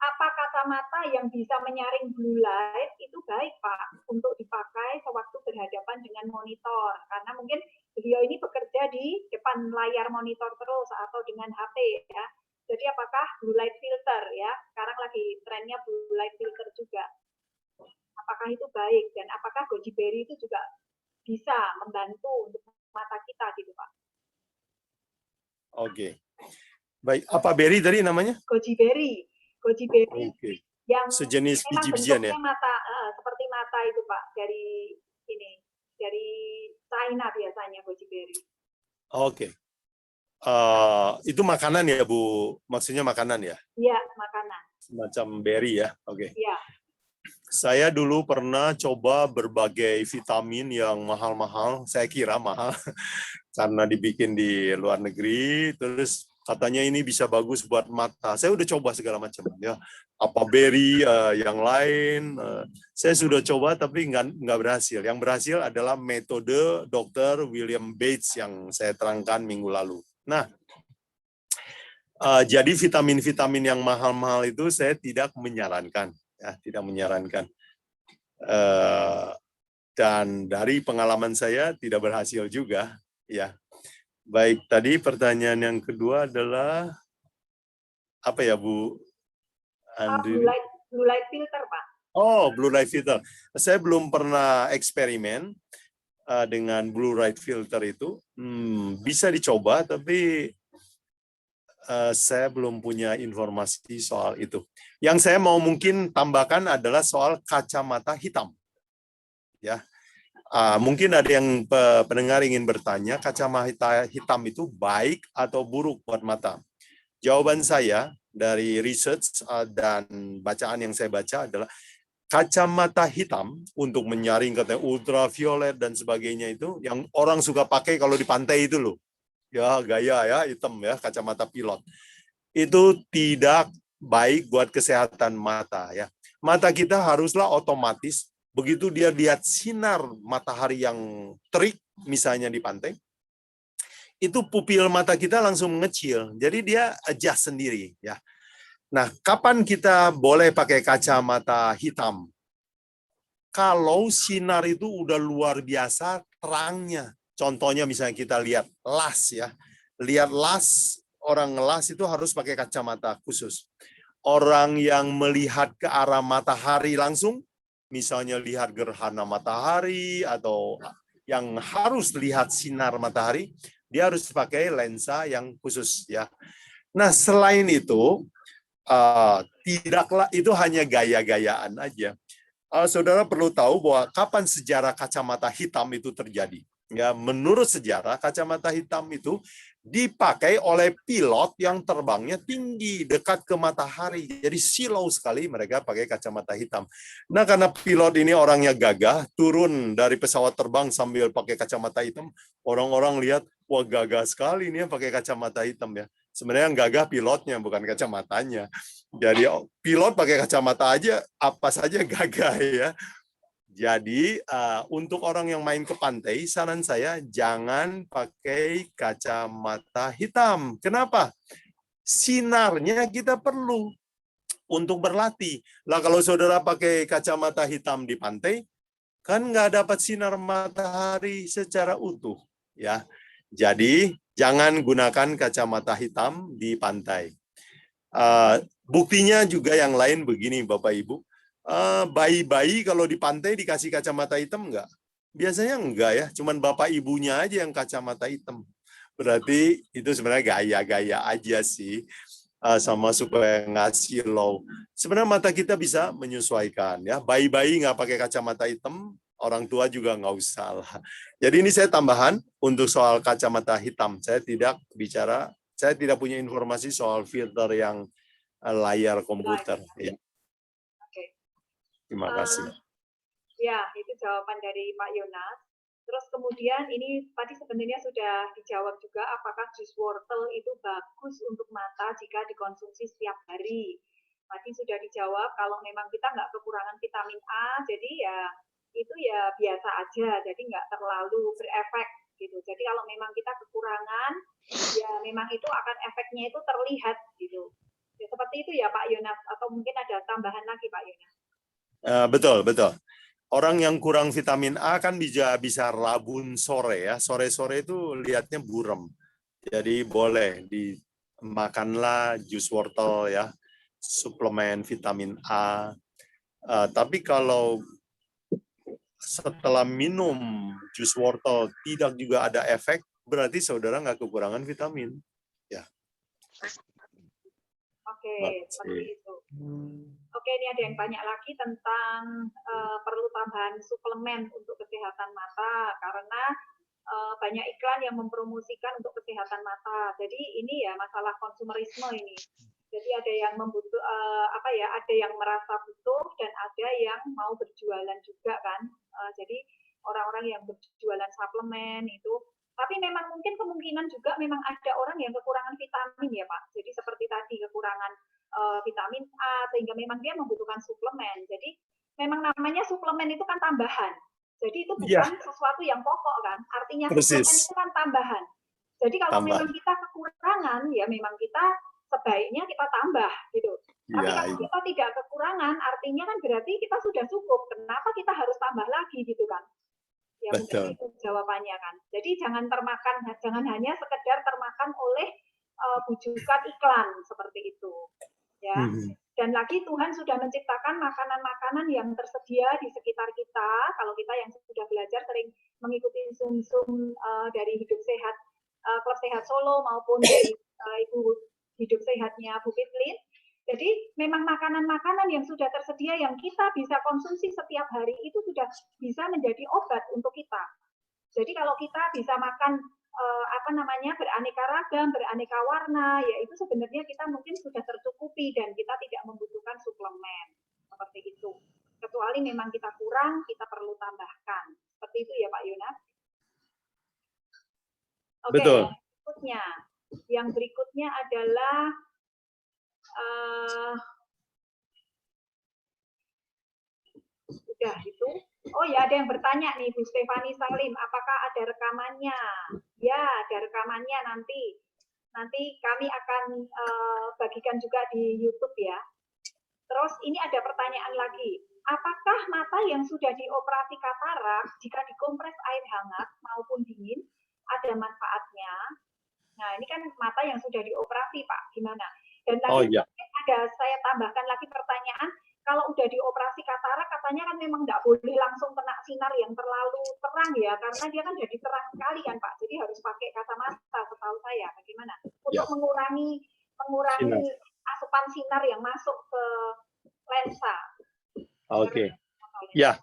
apa kacamata yang bisa menyaring blue light itu baik Pak untuk dipakai sewaktu berhadapan dengan monitor, karena mungkin beliau ini bekerja di depan layar monitor terus atau dengan HP ya. Jadi apakah blue light filter ya? Sekarang lagi trennya blue light filter juga. Apakah itu baik dan apakah goji berry itu juga bisa membantu untuk mata kita gitu Pak? Oke. Baik, apa berry tadi namanya? Goji berry. Goji berry Oke. yang Sejenis memang biji-bijian ya? bentuknya mata seperti mata itu Pak, dari ini, dari China biasanya goji berry. Oke. Itu makanan ya Bu? Maksudnya makanan ya? Iya, makanan. Semacam berry ya? Oke. Iya. Saya dulu pernah coba berbagai vitamin yang mahal-mahal, saya kira mahal, karena dibikin di luar negeri, terus katanya ini bisa bagus buat mata. Saya udah coba segala macam ya, apa berry, yang lain, saya sudah coba tapi nggak berhasil. Yang berhasil adalah metode Dr. William Bates yang saya terangkan minggu lalu. Nah, jadi vitamin-vitamin yang mahal-mahal itu saya tidak menyarankan. Ya, tidak menyarankan. Dan dari pengalaman saya tidak berhasil juga. Ya, baik. Tadi pertanyaan yang kedua adalah apa ya, Bu Andri? Blue light filter, Pak. Oh, blue light filter. Saya belum pernah eksperimen dengan blue light filter itu. Bisa dicoba, tapi saya belum punya informasi soal itu. Yang saya mau mungkin tambahkan adalah soal kacamata hitam. Ya, mungkin ada yang pendengar ingin bertanya, kacamata hitam itu baik atau buruk buat mata? Jawaban saya dari research dan bacaan yang saya baca adalah kacamata hitam untuk menyaring katanya ultraviolet dan sebagainya itu yang orang suka pakai kalau di pantai itu loh. Ya, gaya ya, hitam ya, kacamata pilot. Itu tidak baik buat kesehatan mata ya. Mata kita haruslah otomatis begitu dia lihat sinar matahari yang terik misalnya di pantai, itu pupil mata kita langsung mengecil. Jadi dia adjust sendiri ya. Nah, kapan kita boleh pakai kacamata hitam? Kalau sinar itu udah luar biasa terangnya. Contohnya misalnya kita lihat las ya. Lihat las, orang las itu harus pakai kacamata khusus. Orang yang melihat ke arah matahari langsung, misalnya lihat gerhana matahari atau yang harus lihat sinar matahari, dia harus pakai lensa yang khusus ya. Nah, selain itu, tidaklah itu hanya gaya-gayaan aja. Saudara perlu tahu bahwa kapan sejarah kacamata hitam itu terjadi. Ya, menurut sejarah kacamata hitam itu dipakai oleh pilot yang terbangnya tinggi dekat ke matahari. Jadi silau sekali mereka pakai kacamata hitam. Nah, karena pilot ini orangnya gagah, turun dari pesawat terbang sambil pakai kacamata hitam, orang-orang lihat, wah gagah sekali ini yang pakai kacamata hitam ya. Sebenarnya yang gagah pilotnya, bukan kacamatanya. Jadi pilot pakai kacamata aja, apa saja gagah ya. Jadi untuk orang yang main ke pantai, saran saya jangan pakai kacamata hitam. Kenapa? Sinarnya kita perlu untuk berlatih. Lah kalau saudara pakai kacamata hitam di pantai, kan nggak dapat sinar matahari secara utuh. Ya, jadi jangan gunakan kacamata hitam di pantai. Buktinya juga yang lain begini, Bapak Ibu. Bayi-bayi kalau di pantai dikasih kacamata hitam enggak? Biasanya enggak ya, cuman bapak ibunya aja yang kacamata hitam. Berarti itu sebenarnya gaya-gaya aja sih, sama supaya ngasih low. Sebenarnya mata kita bisa menyesuaikan ya. Bayi-bayi nggak pakai kacamata hitam, orang tua juga nggak usah lah. Jadi ini saya tambahan untuk soal kacamata hitam. Saya tidak punya informasi soal filter yang layar komputer. Ya. Terima kasih. Ya, itu jawaban dari Pak Yonas. Terus kemudian ini tadi sebenarnya sudah dijawab juga, apakah jus wortel itu bagus untuk mata jika dikonsumsi setiap hari. Tadi sudah dijawab, kalau memang kita nggak kekurangan vitamin A, jadi ya itu ya biasa aja, jadi nggak terlalu berefek gitu. Jadi kalau memang kita kekurangan, ya memang itu akan efeknya itu terlihat gitu. Ya, seperti Seperti itu ya Pak Yonas, atau mungkin ada tambahan lagi Pak Yonas? Betul, betul. Orang yang kurang vitamin A kan bisa rabun sore ya. Sore-sore itu lihatnya burem. Jadi boleh dimakanlah jus wortel ya, suplemen vitamin A. Tapi kalau setelah minum jus wortel tidak juga ada efek, berarti saudara nggak kekurangan vitamin. Ya. Oke, seperti itu. Oke, ini ada yang tanya lagi tentang perlu tambahan suplemen untuk kesehatan mata karena banyak iklan yang mempromosikan untuk kesehatan mata. Jadi ini ya masalah konsumerisme ini. Jadi ada yang ada yang merasa butuh dan ada yang mau berjualan juga kan. Jadi orang-orang yang berjualan suplemen itu, tapi memang mungkin kemungkinan juga memang ada orang yang kekurangan vitamin ya Pak. Jadi seperti tadi kekurangan vitamin A sehingga memang dia membutuhkan suplemen. Jadi memang namanya suplemen itu kan tambahan. Jadi itu bukan sesuatu yang pokok kan. Artinya suplemen itu kan tambahan. Jadi kalau memang kita kekurangan ya memang kita sebaiknya kita tambah gitu. Tapi kalau kita tidak kekurangan artinya kan berarti kita sudah cukup. Kenapa kita harus tambah lagi gitu kan? Ya mungkin itu jawabannya kan. Jadi jangan hanya sekedar termakan oleh bujukan iklan seperti itu. Ya. Dan lagi Tuhan sudah menciptakan makanan-makanan yang tersedia di sekitar kita. Kalau kita yang sudah belajar sering mengikuti Zoom dari Hidup Sehat, Klub Sehat Solo maupun dari Ibu Hidup Sehatnya Bu Pitlin. Jadi memang makanan-makanan yang sudah tersedia yang kita bisa konsumsi setiap hari itu sudah bisa menjadi obat untuk kita. Jadi kalau kita bisa makan beraneka ragam, beraneka warna, ya itu sebenarnya kita mungkin sudah tercukupi dan kita tidak membutuhkan suplemen seperti itu. Kecuali memang kita kurang, kita perlu tambahkan. Seperti itu ya Pak Yonas. Oke, betul. Yang berikutnya adalah udah itu. Oh ya, ada yang bertanya nih, Bu Stefani Salim, apakah ada rekamannya? Ya, ada rekamannya nanti. Nanti kami akan bagikan juga di YouTube ya. Terus ini ada pertanyaan lagi. Apakah mata yang sudah dioperasi katarak, jika dikompres air hangat maupun dingin, ada manfaatnya? Nah, ini kan mata yang sudah dioperasi, Pak. Gimana? Dan tadi ada saya tambahkan lagi pertanyaan, kalau udah dioperasi katarak katanya kan memang nggak boleh langsung kena sinar yang terlalu terang ya, karena dia kan jadi terang sekali kan Pak, jadi harus pakai kacamata setahu saya. Bagaimana untuk mengurangi asupan sinar yang masuk ke lensa? Oke. Ya,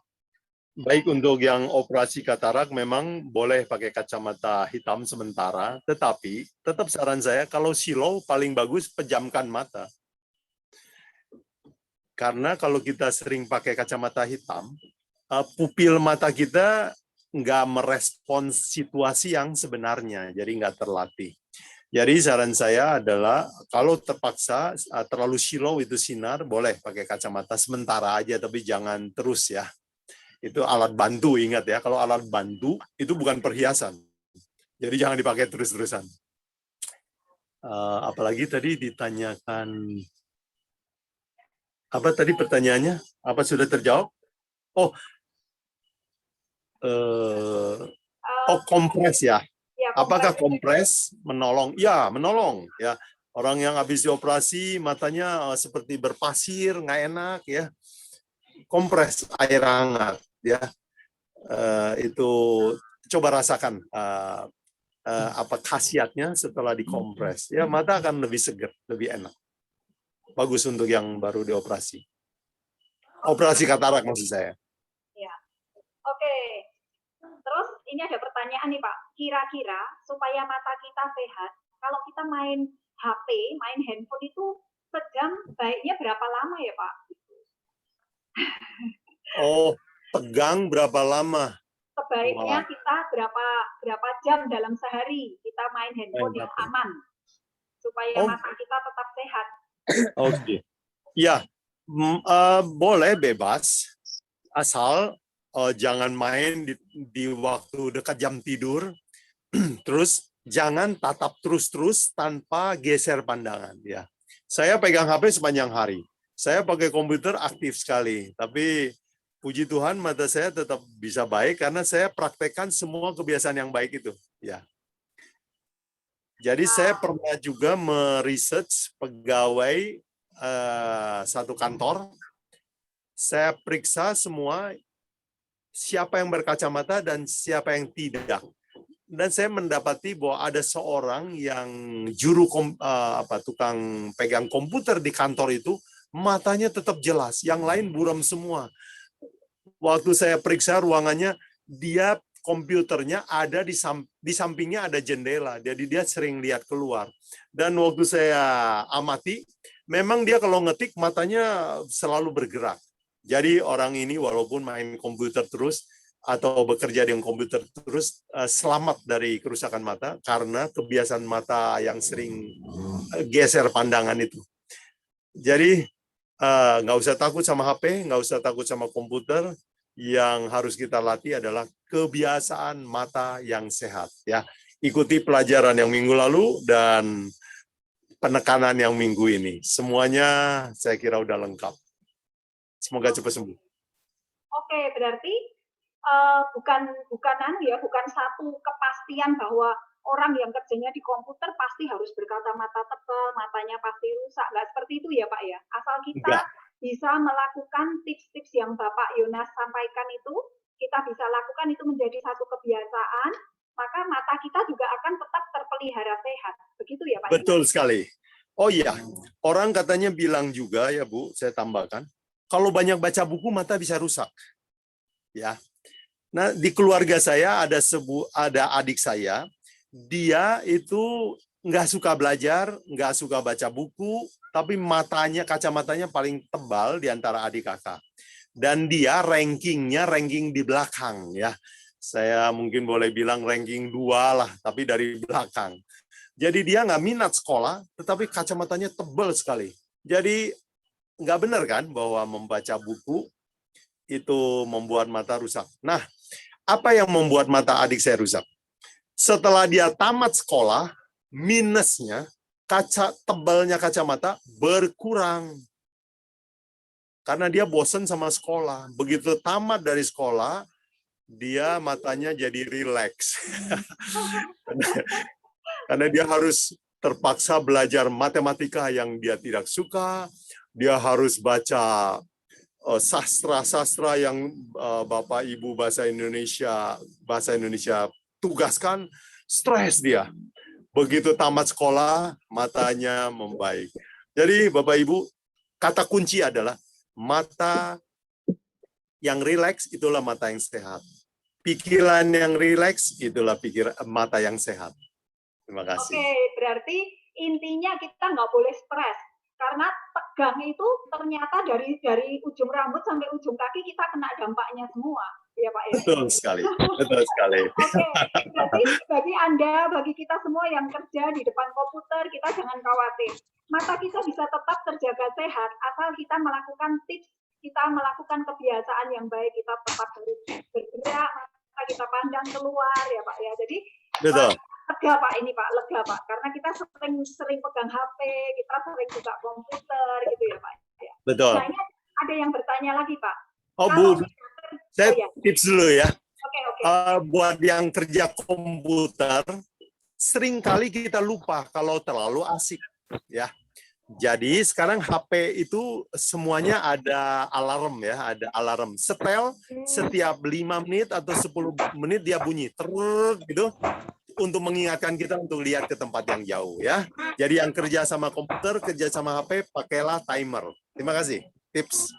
baik untuk yang operasi katarak memang boleh pakai kacamata hitam sementara, tetapi tetap saran saya kalau silau paling bagus pejamkan mata. Karena kalau kita sering pakai kacamata hitam, pupil mata kita nggak merespons situasi yang sebenarnya, jadi nggak terlatih. Jadi saran saya adalah kalau terpaksa terlalu silau itu sinar, boleh pakai kacamata sementara aja, tapi jangan terus ya. Itu alat bantu, ingat ya, kalau alat bantu itu bukan perhiasan. Jadi jangan dipakai terus-terusan. Apalagi tadi ditanyakan, apa tadi pertanyaannya? Apa sudah terjawab? Kompres ya. Apakah kompres menolong? Ya, menolong ya. Orang yang habis dioperasi matanya seperti berpasir, nggak enak ya. Kompres air hangat ya. Itu coba rasakan apa khasiatnya setelah dikompres. Ya, mata akan lebih segar, lebih enak. Bagus untuk yang baru dioperasi. Operasi katarak maksud saya. Ya. Oke. Terus ini ada pertanyaan nih Pak. Kira-kira supaya mata kita sehat, kalau kita main HP, main handphone itu sejam baiknya berapa lama ya Pak? Pegang berapa lama? Sebaiknya kita berapa jam dalam sehari kita main handphone yang aman supaya mata kita tetap sehat. Oke. Ya, boleh bebas, asal jangan main di waktu dekat jam tidur, terus jangan tatap terus-terus tanpa geser pandangan. Ya, Saya pegang HP sepanjang hari. Saya pakai komputer aktif sekali, tapi puji Tuhan mata saya tetap bisa baik karena saya praktekkan semua kebiasaan yang baik itu. Ya. Jadi saya pernah juga meresearch pegawai satu kantor. Saya periksa semua siapa yang berkacamata dan siapa yang tidak. Dan saya mendapati bahwa ada seorang yang tukang pegang komputer di kantor itu matanya tetap jelas, yang lain buram semua. Waktu saya periksa ruangannya, dia komputernya ada di sampingnya ada jendela, jadi dia sering lihat keluar. Dan waktu saya amati, memang dia kalau ngetik matanya selalu bergerak. Jadi orang ini walaupun main komputer terus atau bekerja dengan komputer terus, selamat dari kerusakan mata karena kebiasaan mata yang sering geser pandangan itu. Jadi nggak usah takut sama HP, nggak usah takut sama komputer. Yang harus kita latih adalah kebiasaan mata yang sehat. Ya, ikuti pelajaran yang minggu lalu dan penekanan yang minggu ini. Semuanya saya kira udah lengkap. Semoga cepat sembuh. Oke, berarti bukan satu kepastian bahwa orang yang kerjanya di komputer pasti harus berkacamata tebal, matanya pasti rusak. Nggak seperti itu ya Pak ya. Asal kita bisa melakukan tips-tips yang Bapak Yonas sampaikan itu, kita bisa lakukan itu menjadi satu kebiasaan, maka mata kita juga akan tetap terpelihara sehat. Begitu ya Pak? Betul sekali. Oh iya, orang katanya bilang juga ya Bu, saya tambahkan, kalau banyak baca buku mata bisa rusak. Ya. Nah, di keluarga saya ada adik saya, dia itu nggak suka belajar, nggak suka baca buku, tapi kacamatanya paling tebal di antara adik kakak. Dan dia ranking di belakang ya. Saya mungkin boleh bilang ranking 2 lah, tapi dari belakang. Jadi dia nggak minat sekolah, tetapi kacamatanya tebal sekali. Jadi nggak benar kan bahwa membaca buku itu membuat mata rusak. Nah, apa yang membuat mata adik saya rusak? Setelah dia tamat sekolah, minusnya tebalnya kacamata berkurang. Karena dia bosan sama sekolah. Begitu tamat dari sekolah, dia matanya jadi rileks. Karena dia harus terpaksa belajar matematika yang dia tidak suka, dia harus baca sastra-sastra yang Bapak Ibu bahasa Indonesia tugaskan, stres dia. Begitu tamat sekolah, matanya membaik. Jadi Bapak Ibu, kata kunci adalah mata yang rileks itulah mata yang sehat. Pikiran yang rileks itulah mata yang sehat. Terima kasih. Oke, berarti intinya kita nggak boleh stres. Karena tegang itu ternyata dari ujung rambut sampai ujung kaki kita kena dampaknya semua. Ya Pak ya? Betul sekali. Betul sekali. Oke, berarti bagi kita semua yang kerja di depan komputer, kita jangan khawatir. Mata kita bisa tetap terjaga sehat asal kita melakukan tips, kita melakukan kebiasaan yang baik, kita tetap harus bergerak, mata kita pandang keluar ya Pak ya. Jadi betul. Lega Pak ini Pak, lega Pak, karena kita sering pegang HP, kita sering buka komputer gitu ya Pak. Ya. Betul. Nah, ini ada yang bertanya lagi Pak. Oh Bu, saya tips dulu ya. Oke. Buat yang kerja komputer, sering kali kita lupa kalau terlalu asik ya. Jadi sekarang HP itu semuanya ada alarm ya, ada alarm setel setiap 5 menit atau 10 menit dia bunyi terus gitu untuk mengingatkan kita untuk lihat ke tempat yang jauh ya. Jadi yang kerja sama komputer, kerja sama HP, pakailah timer. Terima kasih. Tips.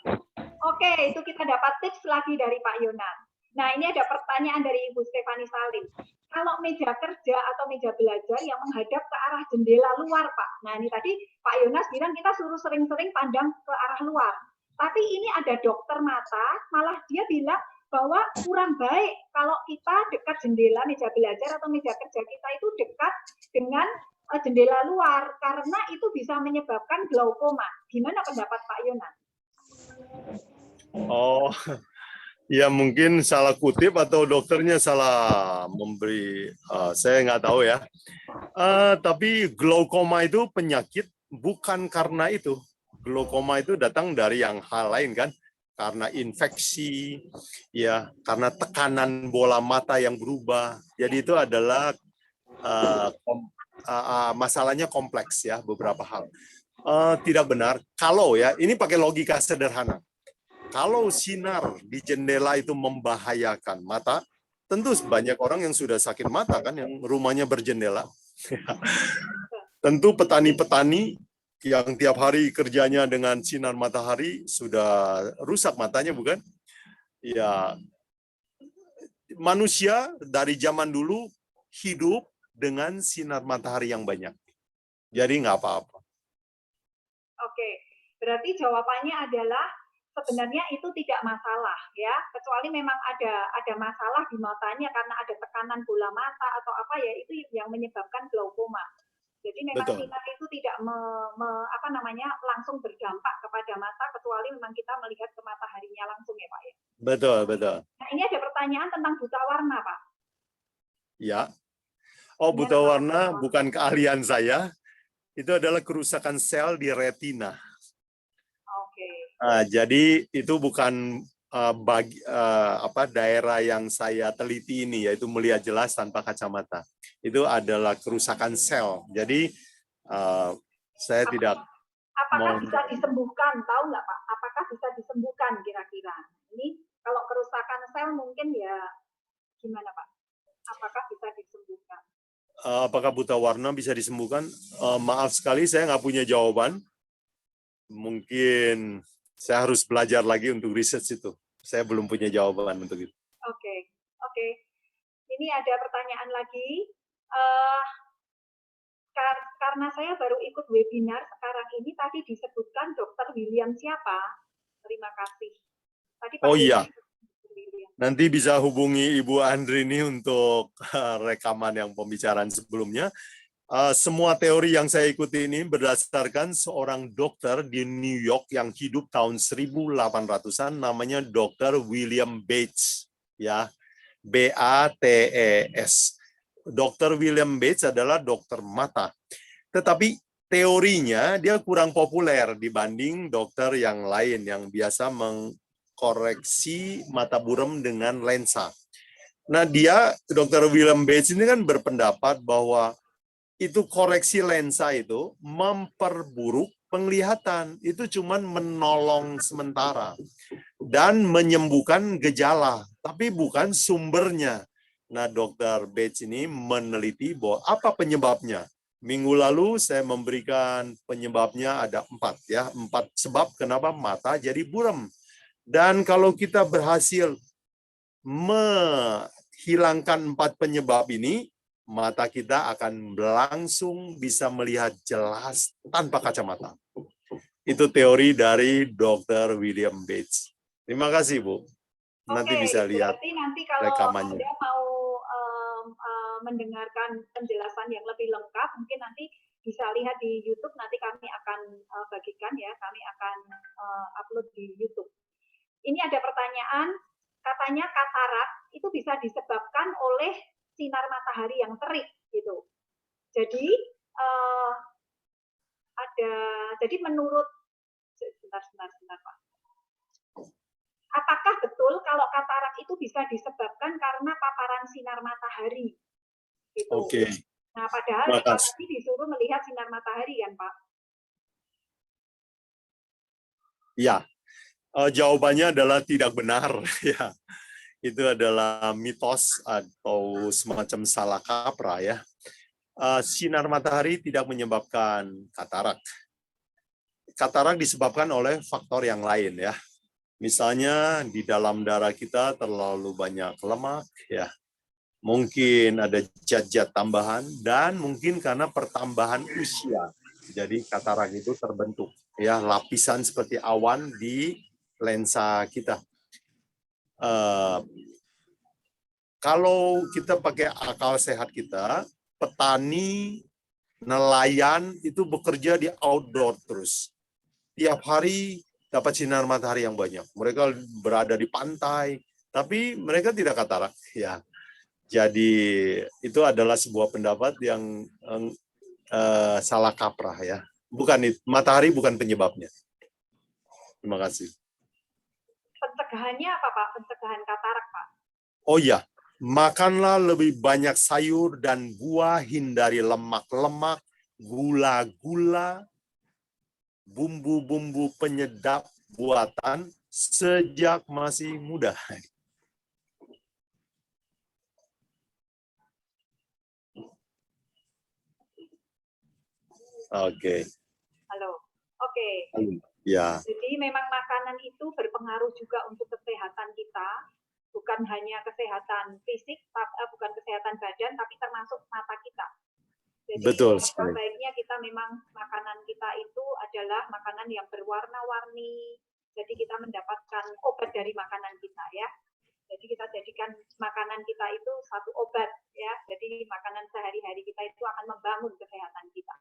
Oke, itu kita dapat tips lagi dari Pak Yonas. Nah, ini ada pertanyaan dari Ibu Stefani Salim. Kalau meja kerja atau meja belajar yang menghadap ke arah jendela luar, Pak. Nah, ini tadi Pak Yonas bilang kita suruh sering-sering pandang ke arah luar. Tapi ini ada dokter mata, malah dia bilang bahwa kurang baik kalau kita dekat jendela meja belajar atau meja kerja kita itu dekat dengan jendela luar, karena itu bisa menyebabkan glaukoma. Gimana pendapat Pak Yonas? Oh, ya mungkin salah kutip atau dokternya salah memberi, saya nggak tahu ya. Tapi glaukoma itu penyakit bukan karena itu. Glaukoma itu datang dari yang hal lain kan, karena infeksi, ya, karena tekanan bola mata yang berubah. Jadi itu adalah masalahnya kompleks ya, beberapa hal. Tidak benar kalau ya, ini pakai logika sederhana. Kalau sinar di jendela itu membahayakan mata, tentu banyak orang yang sudah sakit mata kan, yang rumahnya berjendela. Tentu petani-petani yang tiap hari kerjanya dengan sinar matahari sudah rusak matanya, bukan? Ya, manusia dari zaman dulu hidup dengan sinar matahari yang banyak. Jadi nggak apa-apa. Oke, berarti jawabannya adalah sebenarnya itu tidak masalah ya, kecuali memang ada masalah di matanya karena ada tekanan bola mata atau apa ya, itu yang menyebabkan glaukoma. Jadi memang Betul. sinar itu tidak langsung berdampak kepada mata, kecuali memang kita melihat ke mataharinya langsung ya Pak ya. Betul, betul. Nah ini ada pertanyaan tentang buta warna Pak. Ya. Oh, buta warna bukan keahlian saya. Itu adalah kerusakan sel di retina. Oke. Jadi itu bukan daerah yang saya teliti ini, yaitu melihat jelas tanpa kacamata. Itu adalah kerusakan sel. Jadi saya tidak. Apakah bisa disembuhkan? Tahu nggak Pak? Apakah bisa disembuhkan kira-kira? Ini kalau kerusakan sel mungkin ya gimana Pak? Apakah bisa disembuhkan? Apakah buta warna bisa disembuhkan? Maaf sekali, saya nggak punya jawaban. Mungkin saya harus belajar lagi untuk riset itu. Saya belum punya jawaban untuk itu. Oke. Ini ada pertanyaan lagi. Karena saya baru ikut webinar sekarang ini, tadi disebutkan Dr. William siapa? Terima kasih. Tadi Pak iya. William. Nanti bisa hubungi Ibu Andrini untuk rekaman yang pembicaraan sebelumnya. Semua teori yang saya ikuti ini berdasarkan seorang dokter di New York yang hidup tahun 1800-an, namanya Dr. William Bates, ya, B-A-T-E-S. Dr. William Bates adalah dokter mata, tetapi teorinya dia kurang populer dibanding dokter yang lain yang biasa mengkoreksi mata buram dengan lensa. Nah, Dr. William Bates ini kan berpendapat bahwa itu koreksi lensa itu memperburuk penglihatan, itu cuman menolong sementara dan menyembuhkan gejala, tapi bukan sumbernya. Nah, Dr. Bates ini meneliti bahwa apa penyebabnya. Minggu lalu saya memberikan penyebabnya ada 4 ya, 4 sebab kenapa mata jadi buram. Dan kalau kita berhasil menghilangkan 4 penyebab ini, mata kita akan langsung bisa melihat jelas tanpa kacamata. Itu teori dari Dr. William Bates. Terima kasih, Bu. Nanti bisa lihat nanti kalau rekamannya. Anda mau mendengarkan penjelasan yang lebih lengkap, mungkin nanti bisa lihat di YouTube, nanti kami akan bagikan ya, kami akan upload di YouTube. Ini ada pertanyaan, katanya katarak itu bisa disebabkan oleh sinar matahari yang terik gitu. Jadi jadi menurut sebentar Pak. Apakah betul kalau katarak itu bisa disebabkan karena paparan sinar matahari? Gitu. Oke. Nah, padahal kita tadi disuruh melihat sinar matahari kan, Pak? Ya, jawabannya adalah tidak benar. Ya, itu adalah mitos atau semacam salah kaprah ya. Sinar matahari tidak menyebabkan katarak. Katarak disebabkan oleh faktor yang lain ya. Misalnya di dalam darah kita terlalu banyak lemak, ya, mungkin ada zat-zat tambahan, dan mungkin karena pertambahan usia. Jadi katarak itu terbentuk, ya, lapisan seperti awan di lensa kita. Kalau kita pakai akal sehat kita, petani, nelayan itu bekerja di outdoor terus. Tiap hari dapat sinar matahari yang banyak. Mereka berada di pantai, tapi mereka tidak katarak. Ya, jadi itu adalah sebuah pendapat yang salah kaprah ya. Bukan itu, matahari bukan penyebabnya. Terima kasih. Pencegahannya apa, Pak? Pencegahan katarak, Pak? Oh iya, makanlah lebih banyak sayur dan buah, hindari lemak-lemak, gula-gula, bumbu-bumbu penyedap buatan sejak masih muda. Oke. Halo. Oke. Ya, Jadi memang makanan itu berpengaruh juga untuk kesehatan kita, bukan hanya kesehatan fisik, bukan kesehatan badan, tapi termasuk mata kita. Jadi betul alangkah sekali. baiknya kita memang makanan kita itu adalah makanan yang berwarna-warni. Jadi kita mendapatkan obat dari makanan kita ya. Jadi kita jadikan makanan kita itu satu obat ya. Jadi makanan sehari-hari kita itu akan membangun kesehatan kita.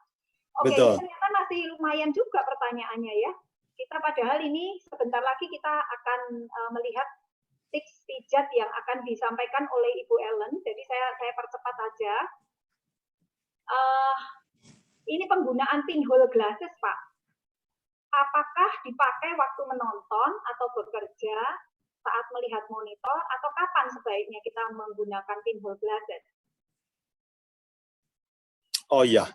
Oke, Betul. ini ternyata masih lumayan juga pertanyaannya ya. Kita padahal ini sebentar lagi kita akan melihat tips pijat yang akan disampaikan oleh Ibu Ellen. Jadi saya percepat aja. Ini penggunaan pinhole glasses, Pak. Apakah dipakai waktu menonton atau bekerja saat melihat monitor, atau kapan sebaiknya kita menggunakan pinhole glasses? Oh iya,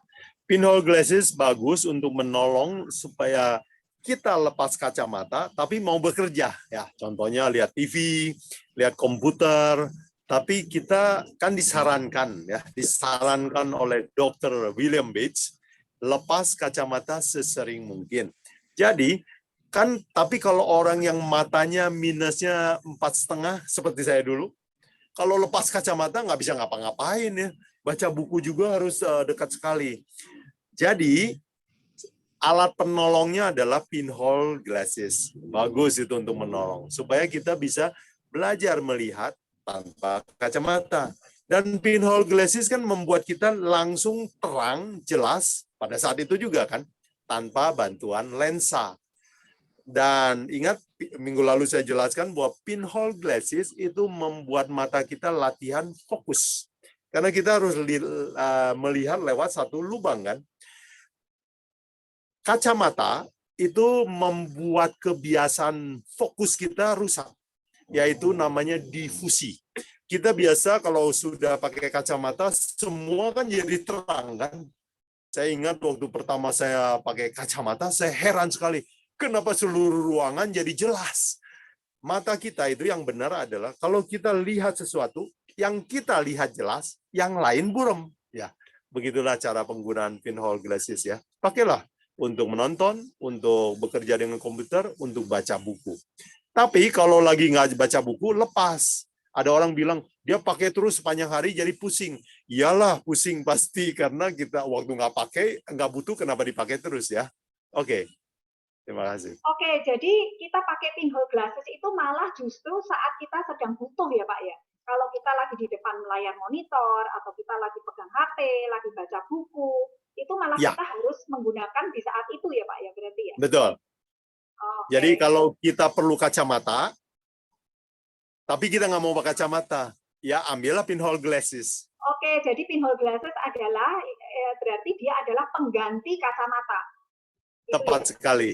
pinhole glasses bagus untuk menolong supaya kita lepas kacamata, tapi mau bekerja. Ya, contohnya lihat TV, lihat komputer, tapi kita kan disarankan oleh Dr. William Bates, lepas kacamata sesering mungkin. Jadi, tapi kalau orang yang matanya minusnya 4,5, seperti saya dulu, kalau lepas kacamata nggak bisa ngapa-ngapain ya. Baca buku juga harus dekat sekali. Jadi, alat penolongnya adalah pinhole glasses. Bagus itu untuk menolong. Supaya kita bisa belajar melihat tanpa kacamata. Dan pinhole glasses kan membuat kita langsung terang, jelas, pada saat itu juga kan, tanpa bantuan lensa. Dan ingat, minggu lalu saya jelaskan bahwa pinhole glasses itu membuat mata kita latihan fokus. Karena kita harus melihat lewat satu lubang kan. Kacamata itu membuat kebiasaan fokus kita rusak, yaitu namanya difusi. Kita biasa kalau sudah pakai kacamata, semua kan jadi terang kan. Saya ingat waktu pertama saya pakai kacamata, saya heran sekali. Kenapa seluruh ruangan jadi jelas? Mata kita itu yang benar adalah kalau kita lihat sesuatu, yang kita lihat jelas, yang lain buram. Ya, begitulah cara penggunaan pinhole glasses ya. Pakailah untuk menonton, untuk bekerja dengan komputer, untuk baca buku. Tapi kalau lagi nggak baca buku, lepas. Ada orang bilang, dia pakai terus sepanjang hari jadi pusing. Iyalah, pusing pasti, karena kita waktu nggak pakai, nggak butuh, kenapa dipakai terus ya. Oke, terima kasih. Oke, jadi kita pakai pinhole glasses itu malah justru saat kita sedang butuh ya Pak ya. Kalau kita lagi di depan layar monitor, atau kita lagi pegang HP, lagi baca buku, itu malah Ya. kita harus menggunakan di saat itu ya Pak ya, berarti ya? Betul. Oke. Jadi kalau kita perlu kacamata, tapi kita nggak mau pakai kacamata, ya ambillah pinhole glasses. Oke, jadi pinhole glasses adalah, berarti dia adalah pengganti kacamata. Tepat sekali.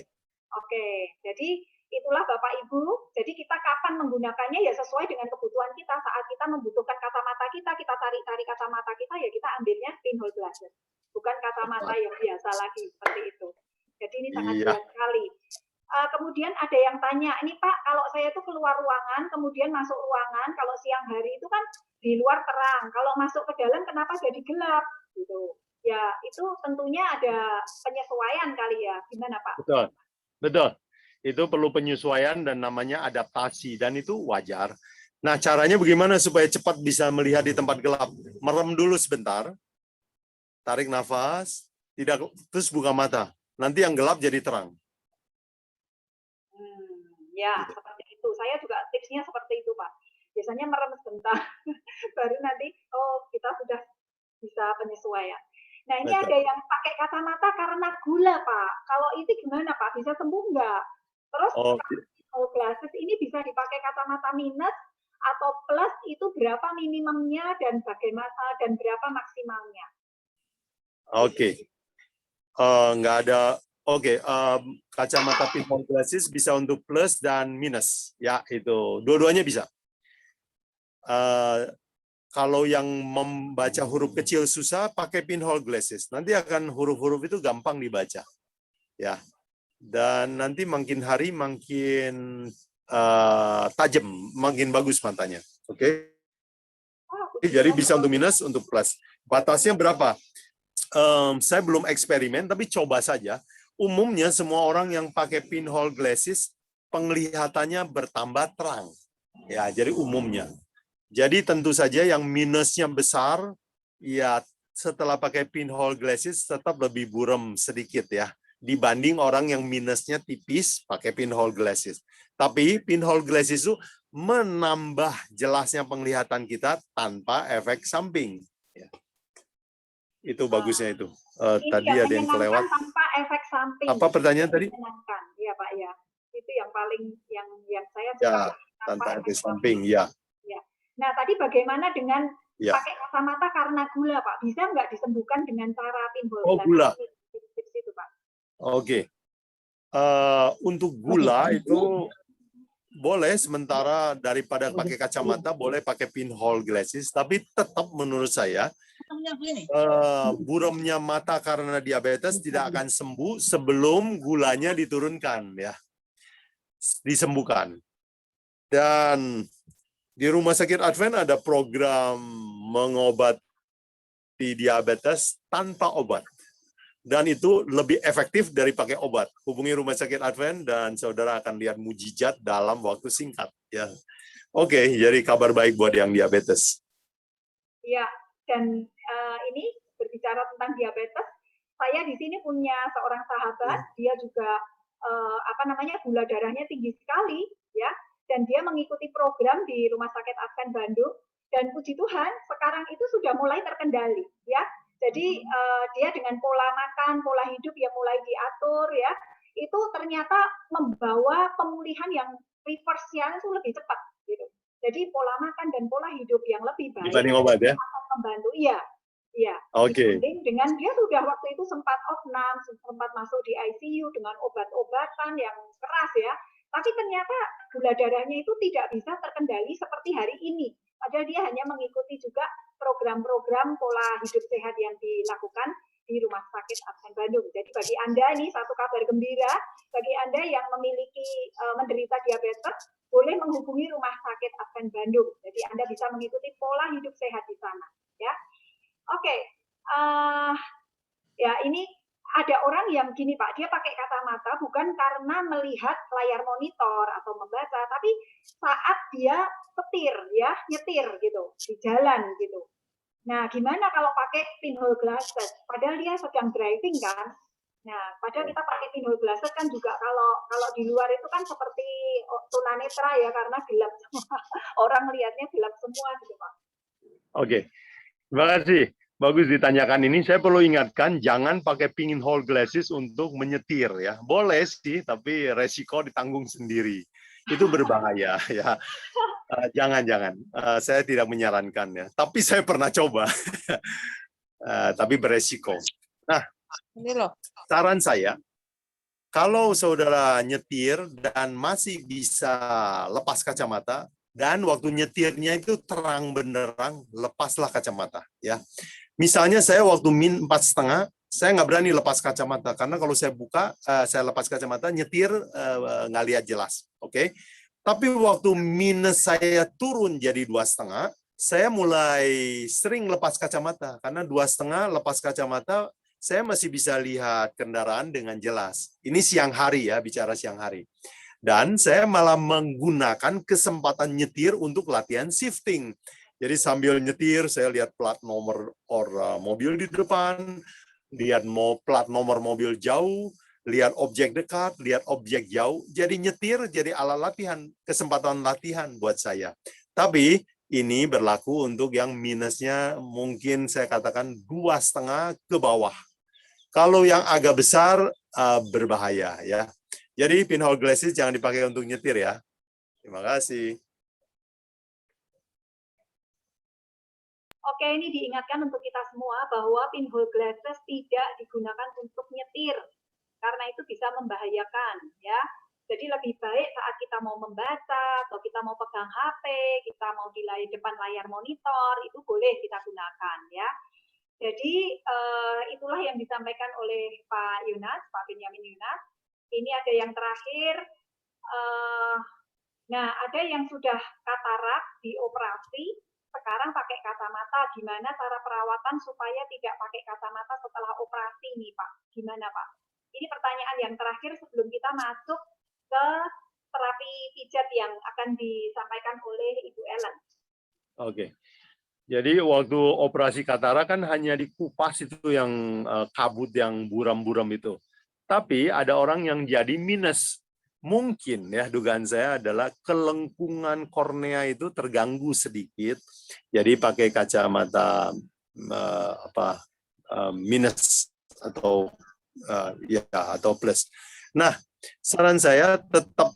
Oke, jadi itulah Bapak Ibu. Jadi kita kapan menggunakannya ya sesuai dengan kebutuhan kita. Saat kita membutuhkan kacamata kita cari kacamata kita, ya kita ambilnya pinhole glasses. Bukan kacamata yang biasa lagi, seperti itu. Jadi ini sangat jelas sekali. Kemudian ada yang tanya, ini Pak, kalau saya itu keluar ruangan, kemudian masuk ruangan, kalau siang hari itu kan di luar terang. Kalau masuk ke dalam, kenapa jadi gelap? Gitu. Ya, itu tentunya ada penyesuaian kali ya. Gimana Pak? Betul. Betul. Itu perlu penyesuaian dan namanya adaptasi, dan itu wajar. Nah, caranya bagaimana supaya cepat bisa melihat di tempat gelap? Merem dulu sebentar, tarik nafas, terus buka mata. Nanti yang gelap jadi terang. Ya, seperti itu. Saya juga tipsnya seperti itu, Pak. Biasanya merem sebentar, baru nanti, kita sudah bisa penyesuaian. Nah, ini Betul. ada yang pakai kacamata karena gula, Pak. Kalau itu gimana, Pak? Bisa sembuh nggak? Terus, glasses ini bisa dipakai kacamata minus atau plus, itu berapa minimumnya dan bagaimana dan berapa maksimalnya? Oke. nggak ada. Oke, kacamata pinhole glasses bisa untuk plus dan minus. Ya, itu. Dua-duanya bisa. Kalau yang membaca huruf kecil susah, pakai pinhole glasses. Nanti akan huruf-huruf itu gampang dibaca. Ya. Dan nanti makin hari makin tajam, makin bagus matanya. Oke. Jadi bisa untuk minus, untuk plus. Batasnya berapa? Saya belum eksperimen, tapi coba saja. Umumnya semua orang yang pakai pinhole glasses, penglihatannya bertambah terang. Ya, jadi umumnya. Jadi tentu saja yang minusnya besar, ya setelah pakai pinhole glasses tetap lebih buram sedikit ya, dibanding orang yang minusnya tipis pakai pinhole glasses. Tapi pinhole glasses itu menambah jelasnya penglihatan kita tanpa efek samping. Ya. Itu bagusnya itu. Tadi ada yang kelewat. Tanpa efek samping. Apa pertanyaan tadi? Menyenangkan, ya Pak ya. Itu yang paling yang saya ya, tanpa efek samping, ya. Nah, tadi bagaimana dengan pakai kacamata karena gula, Pak? Bisa nggak disembuhkan dengan cara pinhole? Oh, gula. Tips itu, Pak. Oke. Untuk gula itu boleh sementara daripada pakai kacamata, boleh pakai pinhole glasses, tapi tetap menurut saya buramnya mata karena diabetes tidak akan sembuh sebelum gulanya diturunkan, ya, disembuhkan. Dan di Rumah Sakit Advent ada program mengobati diabetes tanpa obat. Dan itu lebih efektif dari pakai obat. Hubungi Rumah Sakit Advent dan saudara akan lihat mujizat dalam waktu singkat. Ya. Oke, jadi kabar baik buat yang diabetes. Ya, dan ini berbicara tentang diabetes, saya di sini punya seorang sahabat, dia juga gula darahnya tinggi sekali, ya. Dan dia mengikuti program di Rumah Sakit Advent Bandung, dan puji Tuhan sekarang itu sudah mulai terkendali, ya. Jadi dia dengan pola makan, pola hidup yang mulai diatur, ya, itu ternyata membawa pemulihan yang reverse-nya itu lebih cepat, gitu. Jadi pola makan dan pola hidup yang lebih baik dibanding obat, ya, akan membantu, iya. Oke. Dengan dia sudah waktu itu sempat opnam, sempat masuk di ICU dengan obat-obatan yang keras, ya. Tapi ternyata gula darahnya itu tidak bisa terkendali seperti hari ini. Padahal dia hanya mengikuti juga program-program pola hidup sehat yang dilakukan di Rumah Sakit Advent Bandung. Jadi bagi Anda ini satu kabar gembira, bagi Anda yang memiliki menderita diabetes, boleh menghubungi Rumah Sakit Advent Bandung. Jadi Anda bisa mengikuti pola hidup sehat di sana. Ya, oke. Ya, ini ada orang yang gini Pak, dia pakai kacamata bukan karena melihat layar monitor atau membaca, tapi saat dia setir, ya, nyetir gitu, di jalan gitu. Nah, gimana kalau pakai pinhole glasses? Padahal dia sedang driving kan. Nah, padahal kita pakai pinhole glasses kan juga kalau di luar itu kan seperti tunanetra ya, karena gelap semua. Orang melihatnya gelap semua gitu Pak. Oke, terima kasih. Bagus ditanyakan ini. Saya perlu ingatkan, jangan pakai pinhole glasses untuk menyetir, ya. Boleh sih, tapi resiko ditanggung sendiri. Itu berbahaya, ya. Jangan. Saya tidak menyarankan, ya. Tapi saya pernah coba. Tapi beresiko. Nah, saran saya, kalau saudara nyetir dan masih bisa lepas kacamata, dan waktu nyetirnya itu terang benderang, lepaslah kacamata, ya. Misalnya saya waktu min 4,5, saya nggak berani lepas kacamata karena kalau saya buka, saya lepas kacamata, nyetir nggak lihat jelas, oke? Tapi waktu minus saya turun jadi 2,5, saya mulai sering lepas kacamata karena 2,5 lepas kacamata, saya masih bisa lihat kendaraan dengan jelas. Ini siang hari ya, bicara siang hari. Dan saya malah menggunakan kesempatan nyetir untuk latihan shifting. Jadi sambil nyetir, saya lihat plat nomor mobil di depan, lihat plat nomor mobil jauh, lihat objek dekat, lihat objek jauh. Jadi nyetir jadi alat latihan, kesempatan latihan buat saya. Tapi ini berlaku untuk yang minusnya mungkin saya katakan 2,5 ke bawah. Kalau yang agak besar berbahaya, ya. Jadi pinhole glasses jangan dipakai untuk nyetir, ya. Terima kasih. Oke, ini diingatkan untuk kita semua bahwa pinhole glasses tidak digunakan untuk nyetir karena itu bisa membahayakan, ya. Jadi lebih baik saat kita mau membaca atau kita mau pegang HP, kita mau di depan layar monitor, itu boleh kita gunakan, ya. Jadi itulah yang disampaikan oleh Pak Yunas, Pak Benyamin Yunas. Ini ada yang terakhir. Nah, ada yang sudah katarak dioperasi, sekarang pakai kacamata. Gimana cara perawatan supaya tidak pakai kacamata setelah operasi nih, Pak? Gimana, Pak? Ini pertanyaan yang terakhir sebelum kita masuk ke terapi pijat yang akan disampaikan oleh Ibu Ellen. Oke. Jadi waktu operasi katarak kan hanya dikupas itu yang kabut yang buram-buram itu. Tapi ada orang yang jadi minus. Mungkin ya dugaan saya adalah kelengkungan kornea itu terganggu sedikit. Jadi pakai kacamata minus atau atau plus. Nah, saran saya tetap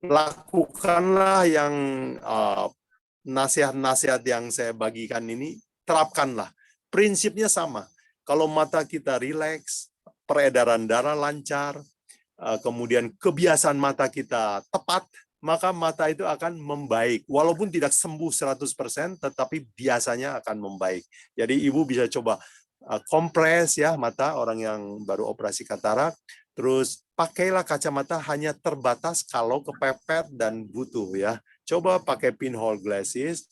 lakukanlah yang nasihat-nasihat yang saya bagikan ini, terapkanlah. Prinsipnya sama. Kalau mata kita rileks, peredaran darah lancar, kemudian kebiasaan mata kita tepat, maka mata itu akan membaik. Walaupun tidak sembuh 100%, tetapi biasanya akan membaik. Jadi ibu bisa coba kompres ya mata orang yang baru operasi katarak, terus pakailah kacamata hanya terbatas kalau kepepet dan butuh ya. Coba pakai pinhole glasses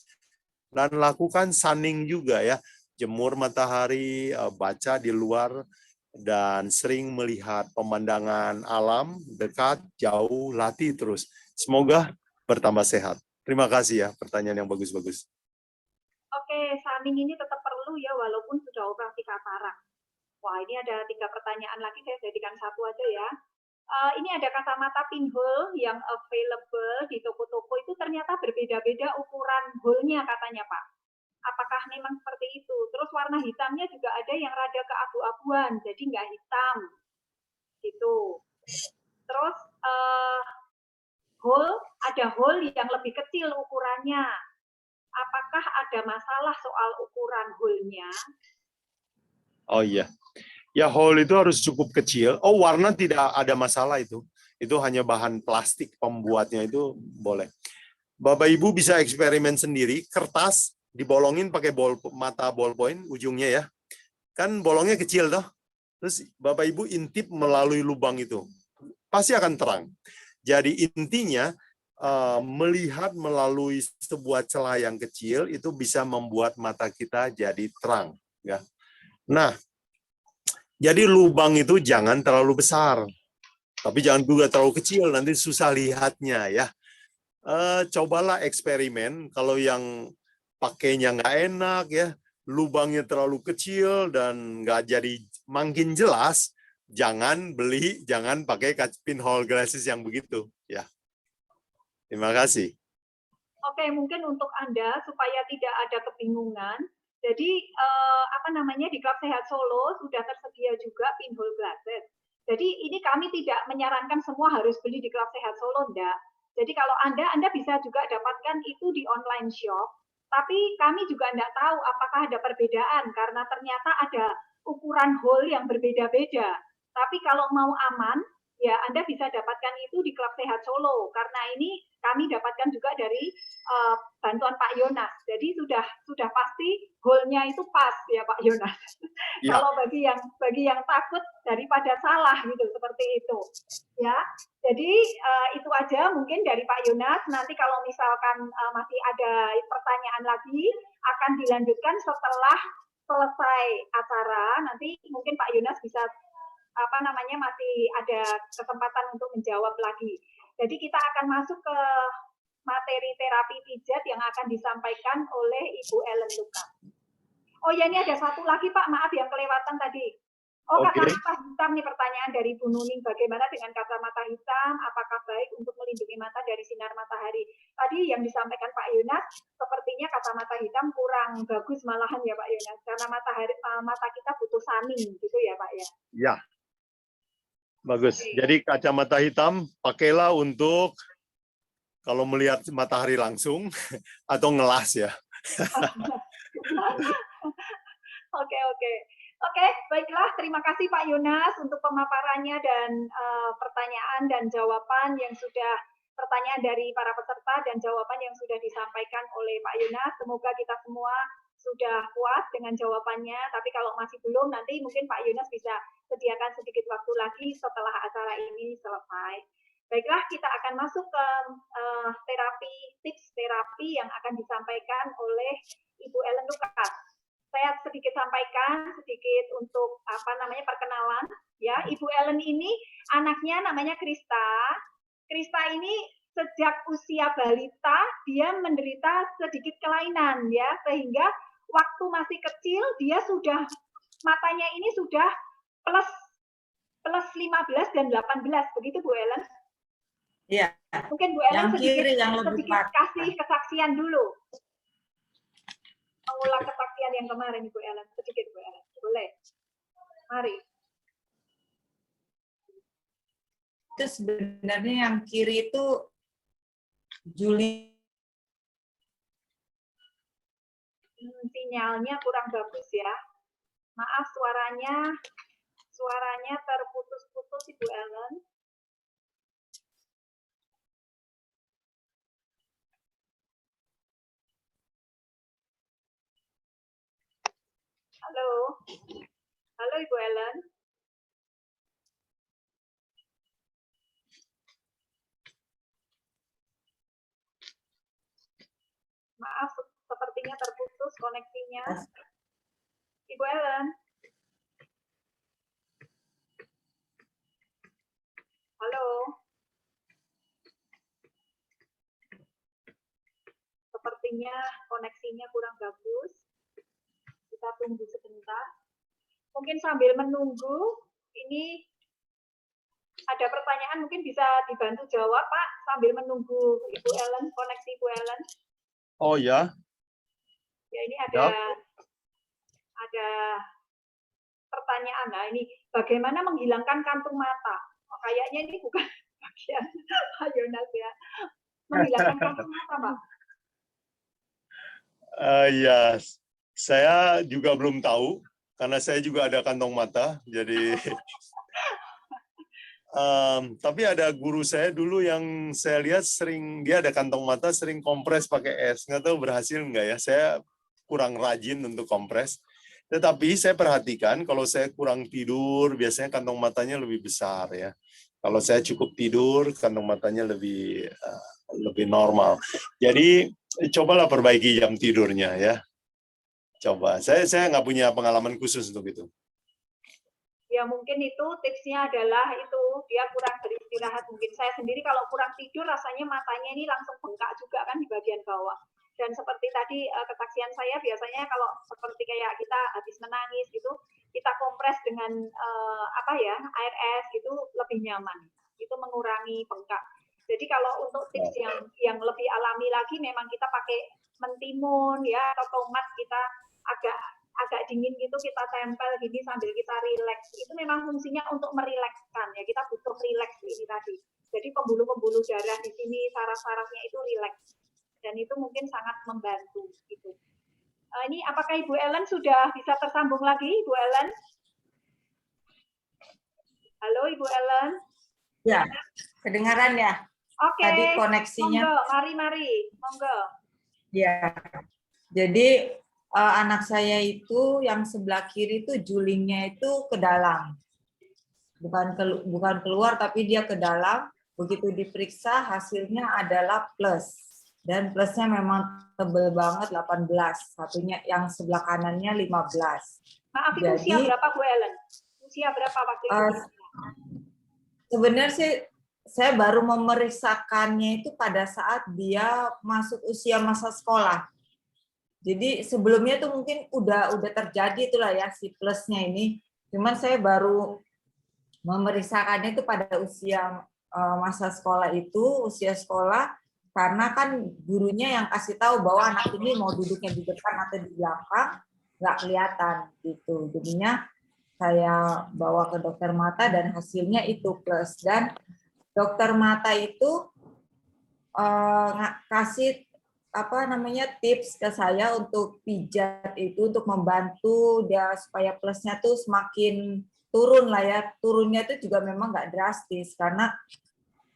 dan lakukan sunning juga ya. Jemur matahari, baca di luar, dan sering melihat pemandangan alam dekat, jauh, latih terus. Semoga bertambah sehat. Terima kasih ya pertanyaan yang bagus-bagus. Oke, sunning ini tetap perlu ya walaupun sudah operasi katarak. Wah, ini ada 3 pertanyaan lagi, saya jadikan satu aja ya. Ini ada kacamata pinhole yang available di toko-toko itu ternyata berbeda-beda ukuran hole-nya katanya Pak. Apakah memang seperti itu? Terus warna hitamnya juga ada yang rada keabu-abuan, jadi nggak hitam. Gitu. Terus ada hole yang lebih kecil ukurannya. Apakah ada masalah soal ukuran hole-nya? Oh iya. Ya hole itu harus cukup kecil. Oh, warna tidak ada masalah itu. Itu hanya bahan plastik pembuatnya itu boleh. Bapak Ibu bisa eksperimen sendiri, kertas dibolongin pakai mata ballpoint ujungnya ya. Kan bolongnya kecil toh. Terus Bapak Ibu intip melalui lubang itu. Pasti akan terang. Jadi intinya melihat melalui sebuah celah yang kecil itu bisa membuat mata kita jadi terang ya. Nah, jadi lubang itu jangan terlalu besar, tapi jangan juga terlalu kecil, nanti susah lihatnya ya. Cobalah eksperimen, kalau yang pakainya nggak enak ya, lubangnya terlalu kecil dan nggak jadi makin jelas, jangan beli, jangan pakai pinhole glasses yang begitu ya. Terima kasih. Oke, mungkin untuk Anda supaya tidak ada kebingungan. Jadi di Klub Sehat Solo sudah tersedia juga pinhole glasses. Jadi ini kami tidak menyarankan semua harus beli di Klub Sehat Solo, enggak. Jadi kalau Anda bisa juga dapatkan itu di online shop. Tapi kami juga enggak tahu apakah ada perbedaan karena ternyata ada ukuran hole yang berbeda-beda. Tapi kalau mau aman, ya Anda bisa dapatkan itu di Klub Sehat Solo karena ini kami dapatkan juga dari bantuan Pak Yonas. Jadi sudah pasti hole-nya itu pas ya Pak Yonas. Ya. Kalau bagi yang takut daripada salah gitu seperti itu. Ya. Jadi itu aja mungkin dari Pak Yonas. Nanti kalau misalkan masih ada pertanyaan lagi akan dilanjutkan setelah selesai acara. Nanti mungkin Pak Yonas bisa masih ada kesempatan untuk menjawab lagi. Jadi kita akan masuk ke materi terapi pijat yang akan disampaikan oleh Ibu Ellen Lucas. Oh ya, ini ada satu lagi Pak, maaf yang kelewatan tadi. Oh, kacamata hitam nih pertanyaan dari Bu Nuning. Bagaimana dengan kacamata hitam? Apakah baik untuk melindungi mata dari sinar matahari? Tadi yang disampaikan Pak Yonas, sepertinya kacamata hitam kurang bagus malahan ya Pak Yonas, karena mata kita butuh sunning gitu ya Pak ya? Ya. Bagus. Jadi kacamata hitam pakailah untuk kalau melihat matahari langsung atau ngelas ya. Oke, baiklah. Terima kasih Pak Yonas untuk pemaparannya dan pertanyaan dan jawaban yang sudah pertanyaan dari para peserta dan jawaban yang sudah disampaikan oleh Pak Yonas. Semoga kita semua sudah puas dengan jawabannya. Tapi kalau masih belum, nanti mungkin Pak Yonas bisa sediakan sedikit waktu lagi setelah acara ini selesai. Baiklah, kita akan masuk ke tips terapi yang akan disampaikan oleh Ibu Ellen Lucas. Saya sedikit sampaikan untuk perkenalan ya. Ibu Ellen ini anaknya namanya Krista. Krista ini sejak usia balita dia menderita sedikit kelainan ya, sehingga waktu masih kecil dia sudah matanya ini sudah plus 15 dan 18 begitu Bu Ellen? Iya. Mungkin Bu Ellen sedikit kasih kesaksian dulu. Mengulang kesaksian yang kemarin Ibu Ellen, sedikit Bu Ellen. Boleh? Mari. Itu sebenarnya yang kiri itu Juli. Sinyalnya kurang bagus ya. Maaf suaranya terputus-putus Ibu Ellen. Halo Ibu Ellen. Maaf, sepertinya terputus koneksinya. Ibu Ellen. Halo. Sepertinya koneksinya kurang bagus. Kita tunggu sebentar. Mungkin sambil menunggu, ini ada pertanyaan mungkin bisa dibantu jawab, Pak, sambil menunggu Ibu Ellen, koneksi Ibu Ellen. Oh ya. Ya, ini ada pertanyaan. Nah, ini bagaimana menghilangkan kantung mata? Oh, kayaknya ini bukan bagian Pak Yonas ya. Menghilangkan kantung mata, Pak. Ya, saya juga belum tahu karena saya juga ada kantong mata. Jadi, tapi ada guru saya dulu yang saya lihat dia ada kantong mata sering kompres pakai es. Nggak tahu berhasil nggak ya. Saya kurang rajin untuk kompres. Tetapi saya perhatikan kalau saya kurang tidur, biasanya kantong matanya lebih besar ya. Kalau saya cukup tidur, kantong matanya lebih normal. Jadi cobalah perbaiki jam tidurnya ya. Coba. Saya nggak punya pengalaman khusus untuk itu. Ya mungkin itu tipsnya adalah itu dia kurang beristirahat. Mungkin saya sendiri kalau kurang tidur rasanya matanya ini langsung bengkak juga kan di bagian bawah. Dan seperti tadi kesaksian saya biasanya kalau seperti kayak kita habis menangis gitu, kita kompres dengan air es gitu lebih nyaman. Itu mengurangi bengkak. Jadi kalau untuk tips yang lebih alami lagi memang kita pakai mentimun ya atau tomat kita agak dingin gitu kita tempel gini sambil kita rileks. Itu memang fungsinya untuk merilekskan ya. Kita butuh rileks ini tadi. Jadi pembuluh-pembuluh darah di sini, saraf-sarafnya itu rileks. Dan itu mungkin sangat membantu gitu. Ini apakah Ibu Ellen sudah bisa tersambung lagi, Ibu Ellen? Halo Ibu Ellen. Ya, kedengaran ya? Oke. Tadi koneksinya. Monggo, mari. Monggo. Ya. Jadi anak saya itu yang sebelah kiri itu julingnya itu ke dalam. Bukan keluar tapi dia ke dalam. Begitu diperiksa hasilnya adalah plus. Dan plusnya memang tebel banget 18. Satunya yang sebelah kanannya 15. Maaf, itu usia berapa Bu Ellen? Usia berapa waktu itu? Sebenarnya sih saya baru memeriksakannya itu pada saat dia masuk usia masa sekolah. Jadi sebelumnya tuh mungkin udah terjadi itulah ya si plusnya ini. Cuman saya baru memeriksakannya itu pada usia masa sekolah itu, usia sekolah, karena kan gurunya yang kasih tahu bahwa anak ini mau duduknya di depan atau di belakang nggak kelihatan gitu. Jadinya saya bawa ke dokter mata dan hasilnya itu plus. Dan dokter mata itu kasih tips ke saya untuk pijat itu untuk membantu dia supaya plusnya tuh semakin turun lah ya. Turunnya itu juga memang nggak drastis karena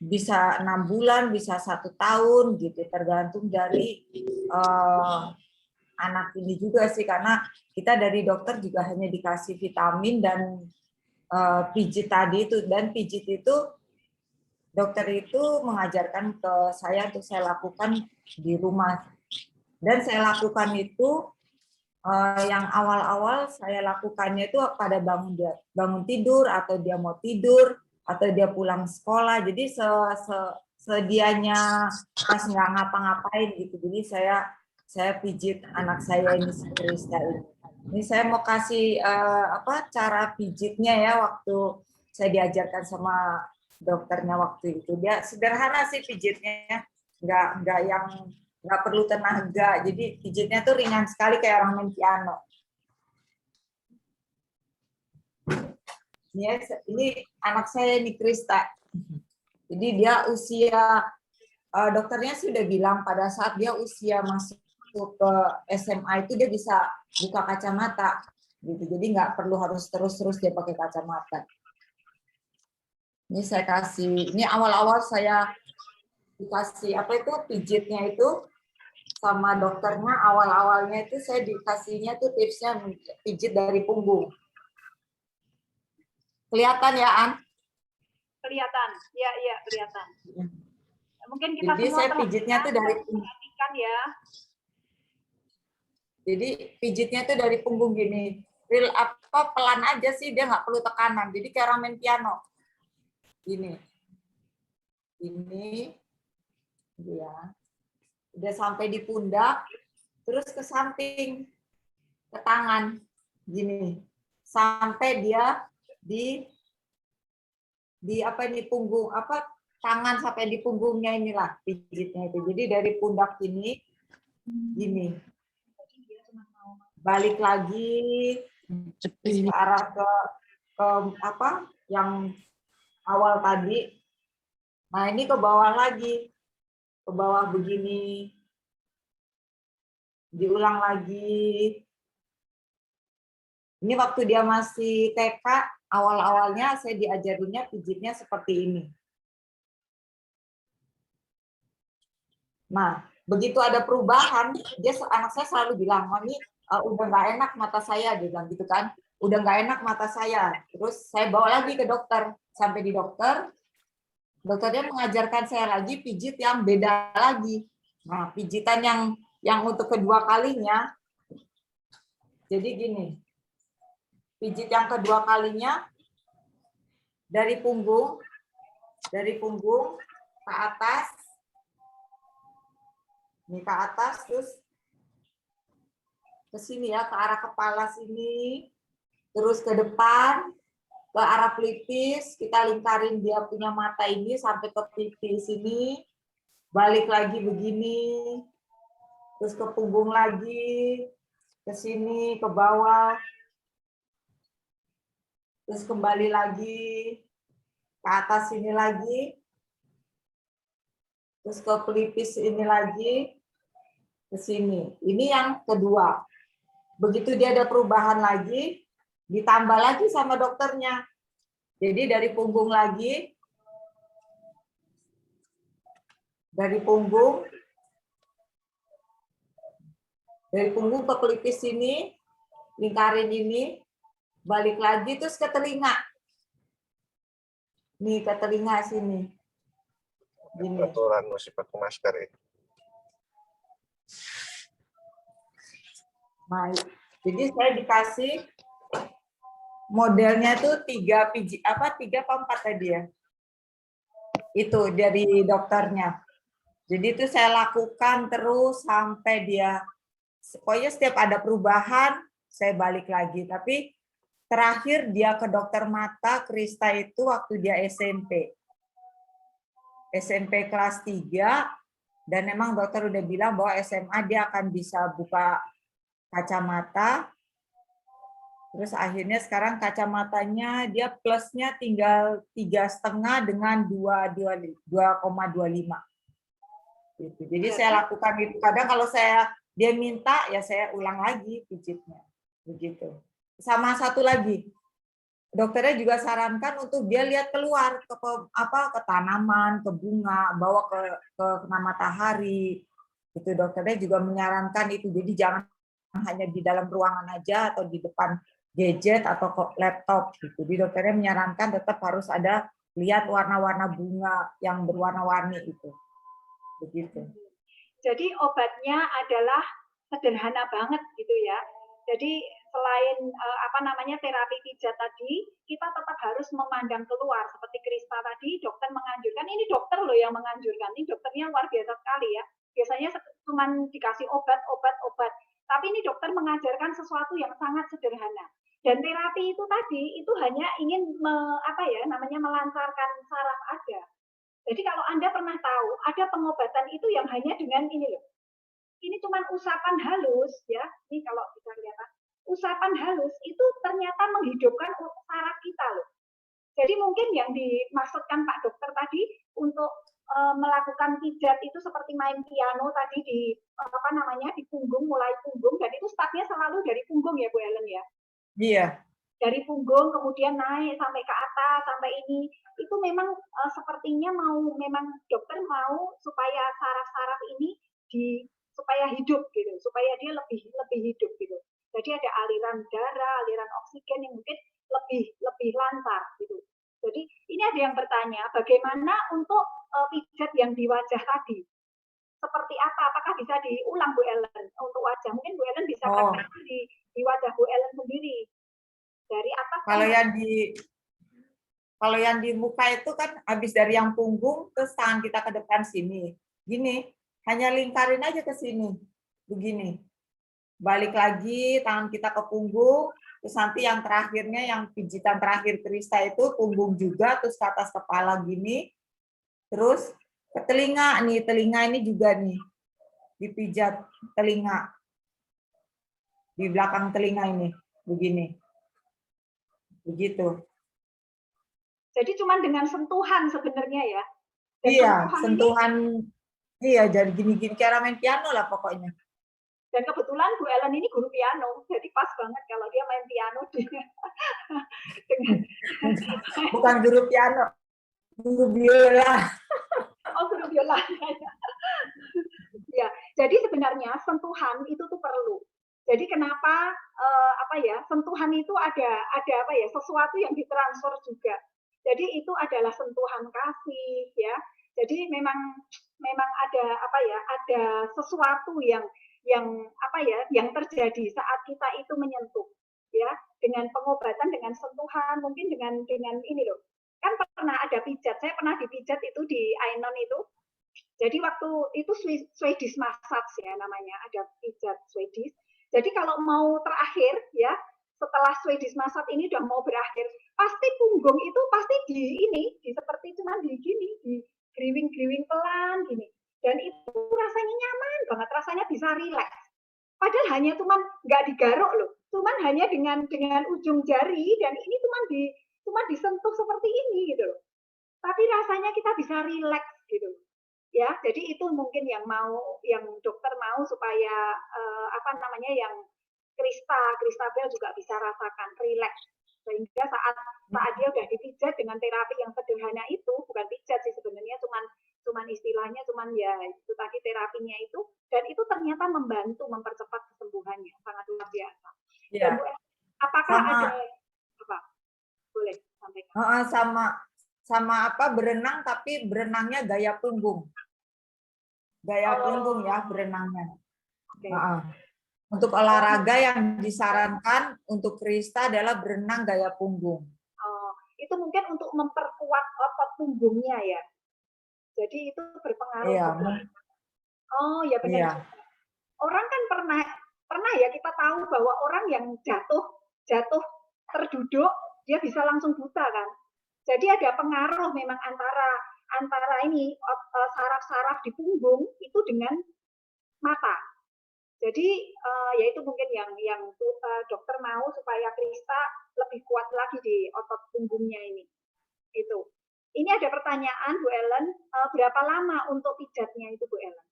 bisa 6 bulan, bisa 1 tahun gitu, tergantung dari anak ini juga sih, karena kita dari dokter juga hanya dikasih vitamin dan pijit tadi itu, dan pijit itu dokter itu mengajarkan ke saya untuk saya lakukan di rumah. Dan saya lakukan itu yang awal-awal saya lakukannya itu pada bangun tidur, atau dia mau tidur, atau dia pulang sekolah. Jadi sedianya pas nggak ngapa-ngapain gitu. Jadi saya pijit anak saya ini, si Krista ini. Ini saya mau kasih cara pijitnya ya, waktu saya diajarkan sama dokternya waktu itu. Dia sederhana sih pijitnya, nggak perlu tenaga. Jadi pijitnya tuh ringan sekali kayak orang main piano. Ini anak saya ini Krista. Jadi dia usia, dokternya sudah bilang pada saat dia usia masuk ke SMA itu dia bisa buka kacamata. Gitu. Jadi nggak perlu harus terus-terus dia pakai kacamata. Ini saya kasih, ini awal-awal saya dikasih pijitnya itu sama dokternya. Awal-awalnya itu saya dikasihnya tuh tipsnya pijit dari punggung. Kelihatan ya, An? Kelihatan, iya kelihatan. Mungkin kita jadi semua saya pijitnya tuh dari punggung. Ya. Jadi pijitnya tuh dari punggung gini. Pelan aja sih, dia nggak perlu tekanan. Jadi kayak orang main piano. Gini. Ini ya. Udah sampai di pundak, terus ke samping, ke tangan. Gini. Sampai dia di punggung, tangan sampai di punggungnya inilah pijitnya itu. Jadi dari pundak ini gini, balik lagi ke arah ke yang awal tadi. Nah ini ke bawah lagi, ke bawah begini, diulang lagi. Ini waktu dia masih TK, awal-awalnya saya diajarinnya pijitnya seperti ini. Nah, begitu ada perubahan, anak saya selalu bilang, Mami, udah nggak enak mata saya, dia bilang gitu kan. Udah nggak enak mata saya. Terus saya bawa lagi ke dokter. Sampai di dokter, dokternya mengajarkan saya lagi pijit yang beda lagi. Nah, pijitan yang untuk kedua kalinya, jadi gini. Pijit yang kedua kalinya dari punggung ke atas, ini ke atas, terus ke sini ya, ke arah kepala sini, terus ke depan, ke arah pelipis, kita lingkarin dia punya mata ini sampai ke pelipis sini, balik lagi begini, terus ke punggung lagi, ke sini, ke bawah, terus kembali lagi ke atas sini lagi, terus ke pelipis ini lagi, ke sini. Ini yang kedua. Begitu dia ada perubahan lagi, ditambah lagi sama dokternya. Jadi dari punggung lagi, dari punggung ke pelipis sini, lingkarin ini, balik lagi terus ke telinga. Nih ke telinga sini. Gini. Aturan masih pakai masker ya. Nah, jadi saya dikasih modelnya tuh 3 apa 4 tadi ya. Itu dari dokternya. Jadi itu saya lakukan terus sampai dia, pokoknya setiap ada perubahan saya balik lagi. Tapi terakhir dia ke dokter mata Krista itu waktu dia SMP kelas 3, dan memang dokter udah bilang bahwa SMA dia akan bisa buka kacamata. Terus akhirnya sekarang kacamatanya dia plusnya tinggal 3,5 dengan 2,25. Gitu. Jadi saya lakukan itu. Kadang kalau dia minta, ya saya ulang lagi pijitnya. Begitu. Sama satu lagi, dokternya juga sarankan untuk dia lihat keluar ke tanaman, ke bunga, bawa ke kena matahari. Itu dokternya juga menyarankan itu. Jadi jangan hanya di dalam ruangan aja atau di depan gadget atau laptop gitu. Jadi dokternya menyarankan tetap harus ada lihat warna-warna bunga yang berwarna-warni itu. Begitu. Jadi obatnya adalah sederhana banget gitu ya. Jadi selain terapi pijat tadi, kita tetap harus memandang keluar. Seperti Krista tadi, dokter menganjurkan, ini dokter loh yang menganjurkan, ini dokternya luar biasa sekali ya. Biasanya cuma dikasih obat. Tapi ini dokter mengajarkan sesuatu yang sangat sederhana. Dan terapi itu tadi, itu hanya ingin melancarkan saraf aja. Jadi kalau Anda pernah tahu, ada pengobatan itu yang hanya dengan ini loh. Ini cuma usapan halus ya. Ini kalau bisa lihat, usapan halus itu ternyata menghidupkan saraf kita loh. Jadi mungkin yang dimaksudkan Pak Dokter tadi untuk melakukan pijat itu seperti main piano tadi di punggung, mulai punggung, dan itu startnya selalu dari punggung ya Bu Ellen ya. Iya. Dari punggung kemudian naik sampai ke atas sampai ini, itu memang sepertinya memang dokter mau supaya saraf-saraf ini supaya hidup gitu, supaya dia lebih hidup gitu. Jadi ada aliran darah, aliran oksigen yang mungkin lebih lancar gitu. Jadi ini ada yang bertanya, bagaimana untuk pijat yang di wajah tadi? Seperti apa? Apakah bisa diulang Bu Ellen untuk wajah? Mungkin Bu Ellen bisa praktekkan di wajah Bu Ellen sendiri. Dari atas. Kalau yang di muka itu kan habis dari yang punggung terus tangan kita ke depan sini. Gini, hanya lingkarin aja ke sini. Begini. Balik lagi tangan kita ke punggung, terus nanti yang terakhirnya, yang pijitan terakhir Krista itu punggung juga, terus ke atas kepala gini, terus ke telinga nih, telinga ini juga nih, dipijat telinga, di belakang telinga ini, begini, begitu. Jadi cuma dengan sentuhan sebenarnya ya? Dan iya, sentuhan, iya, jadi gini-gini, kayak main piano lah pokoknya. Dan kebetulan Bu Ellen ini guru piano, jadi pas banget kalau dia main piano. Bukan guru piano, guru biola. Oh, guru biola. Ya, jadi sebenarnya sentuhan itu tuh perlu. Jadi kenapa sentuhan itu ada sesuatu yang ditransfer juga. Jadi itu adalah sentuhan kasih ya. Jadi memang ada sesuatu yang terjadi saat kita itu menyentuh ya, dengan pengobatan, dengan sentuhan, mungkin dengan ini loh. Kan pernah ada pijat, saya pernah dipijat itu di Ainon itu. Jadi waktu itu Swedish massage ya namanya, ada pijat Swedish. Jadi kalau mau terakhir ya, setelah Swedish massage ini udah mau berakhir, pasti punggung itu pasti seperti cuman di griwing pelan gini. Dan itu rasanya nyaman banget, rasanya bisa rileks. Padahal hanya cuman nggak digaruk loh, cuman hanya dengan ujung jari, dan ini cuman disentuh seperti ini gitu loh. Tapi rasanya kita bisa rileks gitu. Ya, jadi itu mungkin yang dokter mau supaya yang Kristabel juga bisa rasakan rileks. Sehingga saat dia udah dipijat dengan terapi yang sederhana itu, bukan pijat sih sebenarnya, cuman istilahnya ya itu tadi terapinya itu, dan itu ternyata membantu mempercepat kesembuhannya, sangat luar biasa. Ya. Dan apakah ada apa? Boleh sampaikan. Sama berenang, tapi berenangnya gaya punggung. Gaya punggung ya berenangnya. Okay. Untuk olahraga yang disarankan untuk Krista adalah berenang gaya punggung. Itu mungkin untuk memperkuat otot punggungnya ya. Jadi itu berpengaruh. Iya. Oh ya benar. Iya. Orang kan pernah ya kita tahu bahwa orang yang jatuh terduduk dia bisa langsung buta kan. Jadi ada pengaruh memang antara ini saraf-saraf di punggung itu dengan mata. Jadi ya itu mungkin yang dokter mau supaya Krista lebih kuat lagi di otot punggungnya ini. Itu. Ini ada pertanyaan Bu Ellen, berapa lama untuk pijatnya itu Bu Ellen?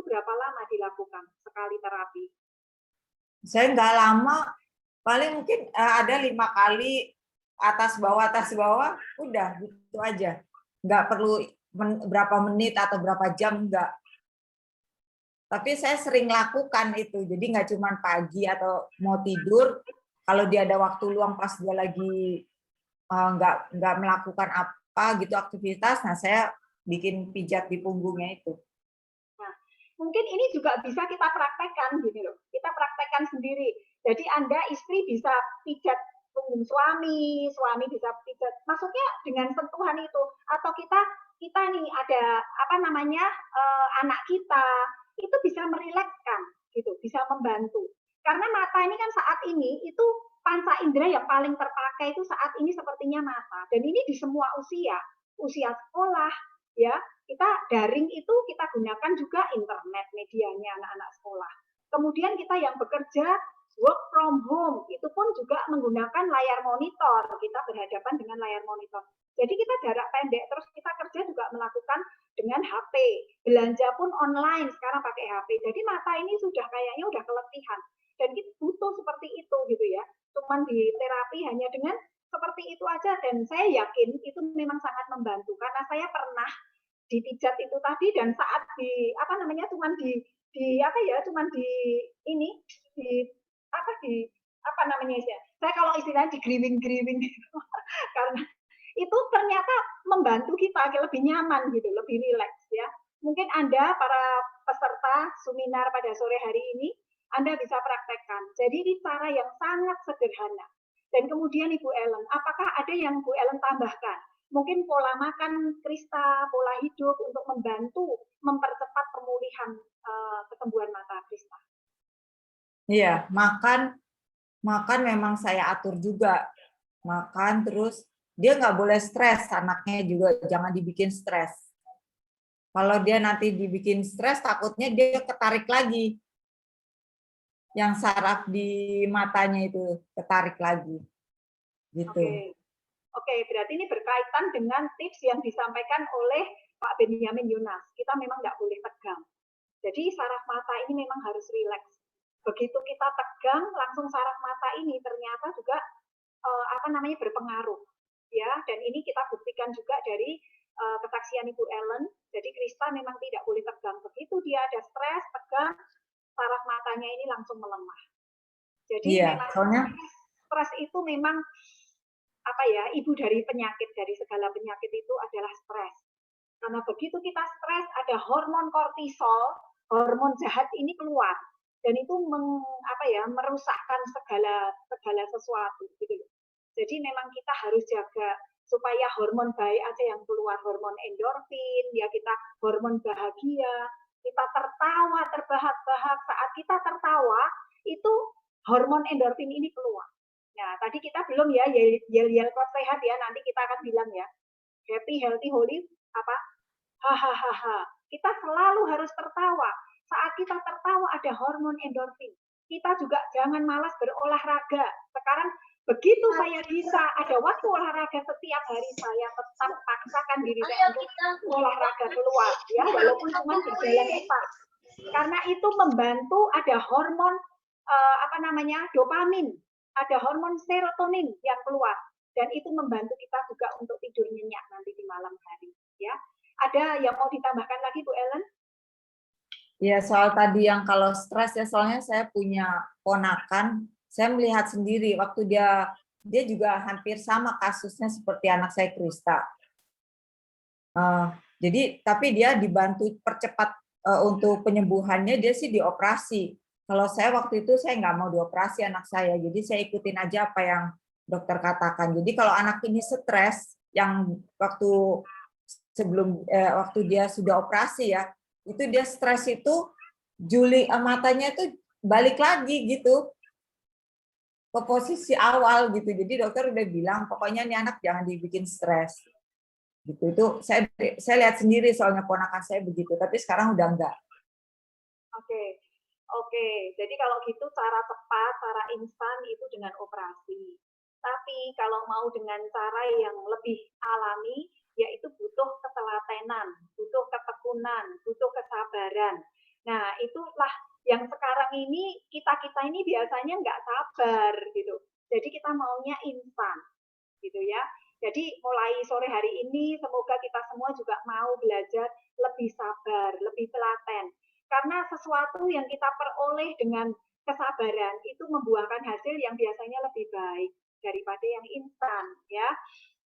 berapa lama dilakukan sekali terapi? Saya nggak lama, paling mungkin ada 5 kali atas bawah, udah gitu aja. Nggak perlu berapa menit atau berapa jam, nggak. Tapi saya sering lakukan itu, jadi nggak cuma pagi atau mau tidur, kalau dia ada waktu luang pas dia lagi nggak melakukan apa gitu aktivitas, nah saya bikin pijat di punggungnya itu. Nah, mungkin ini juga bisa kita praktekkan gini loh, kita praktekkan sendiri. Jadi Anda istri bisa pijat punggung suami, suami bisa pijat, maksudnya dengan sentuhan itu. Atau kita nih ada apa namanya anak kita itu bisa merilekskan gitu, bisa membantu. Karena mata ini kan saat ini itu panca indera yang paling terpakai itu saat ini sepertinya mata. Dan ini di semua usia sekolah ya. Kita daring itu kita gunakan juga internet medianya anak-anak sekolah. Kemudian kita yang bekerja work from home itu pun juga menggunakan layar monitor. Kita berhadapan dengan layar monitor. Jadi kita jarak pendek, terus kita kerja juga melakukan dengan HP. Belanja pun online sekarang pakai HP. Jadi mata ini sudah kayaknya udah keletihan. Dan kita butuh seperti itu gitu ya. Cuman di terapi hanya dengan seperti itu aja. Dan saya yakin itu memang sangat membantu. Karena saya pernah dipijat itu tadi dan saat di apa namanya cuman di apa ya cuman di ini di apa namanya ya saya kalau istilahnya di griwing gitu karena itu ternyata membantu kita lebih nyaman gitu, lebih rileks ya. Mungkin Anda para peserta seminar pada sore hari ini Anda bisa praktekkan. Jadi ini cara yang sangat sederhana. Dan kemudian Ibu Ellen, apakah ada yang Bu Ellen tambahkan? Mungkin pola makan Krista, pola hidup untuk membantu mempercepat pemulihan kesembuhan mata Krista. Iya, makan memang saya atur juga. Makan terus dia nggak boleh stres, anaknya juga jangan dibikin stres. Kalau dia nanti dibikin stres, takutnya dia ketarik lagi. Yang saraf di matanya itu ketarik lagi. Gitu. Oke, berarti ini berkaitan dengan tips yang disampaikan oleh Pak Benyamin Yunus. Kita memang nggak boleh tegang. Jadi saraf mata ini memang harus rileks. Begitu kita tegang, langsung saraf mata ini ternyata juga berpengaruh. Ya, dan ini kita buktikan juga dari kesaksian Ibu Ellen. Jadi Krista memang tidak boleh tegang. Begitu dia ada stres, tegang, saraf matanya ini langsung melemah. Jadi memang stres itu memang ibu dari penyakit, dari segala penyakit itu adalah stres. Karena begitu kita stres, ada hormon kortisol, hormon jahat ini keluar dan itu merusakkan segala sesuatu gitu. Jadi memang kita harus jaga supaya hormon baik aja yang keluar, hormon endorfin, ya kita hormon bahagia, kita tertawa terbahak-bahak. Saat kita tertawa, itu hormon endorfin ini keluar. Nah, tadi kita belum ya yel kuat sehat ya, nanti kita akan bilang ya. Happy, healthy, holy, hahaha. Kita selalu harus tertawa. Saat kita tertawa ada hormon endorfin. Kita juga jangan malas berolahraga. Sekarang begitu saya bisa ada waktu olahraga setiap hari, saya tetap paksakan diri saya untuk olahraga keluar ya, walaupun cuma berjalan cepat. Karena itu membantu ada hormon dopamin, ada hormon serotonin yang keluar dan itu membantu kita juga untuk tidur nyenyak nanti di malam hari ya. Ada yang mau ditambahkan lagi Bu Ellen? Ya, soal tadi yang kalau stres ya, soalnya saya punya ponakan, saya melihat sendiri waktu dia juga hampir sama kasusnya seperti anak saya Krista. Jadi tapi dia dibantu percepat untuk penyembuhannya, dia sih dioperasi. Kalau saya waktu itu saya nggak mau dioperasi anak saya, jadi saya ikutin aja apa yang dokter katakan. Jadi kalau anak ini stres, yang waktu waktu dia sudah operasi ya, itu dia stres itu matanya itu balik lagi gitu ke posisi awal gitu. Jadi dokter udah bilang pokoknya nih anak jangan dibikin stres. Gitu. Itu saya lihat sendiri soalnya ponakan saya begitu, tapi sekarang udah enggak. Oke. Jadi kalau gitu cara tepat, cara instan itu dengan operasi. Tapi kalau mau dengan cara yang lebih alami, yaitu butuh ketelatenan, butuh ketekunan, butuh kesabaran. Nah, itulah yang sekarang ini kita ini biasanya nggak sabar gitu. Jadi kita maunya instan gitu ya. Jadi mulai sore hari ini semoga kita semua juga mau belajar lebih sabar, lebih telaten. Karena sesuatu yang kita peroleh dengan kesabaran itu membuahkan hasil yang biasanya lebih baik daripada yang instan ya.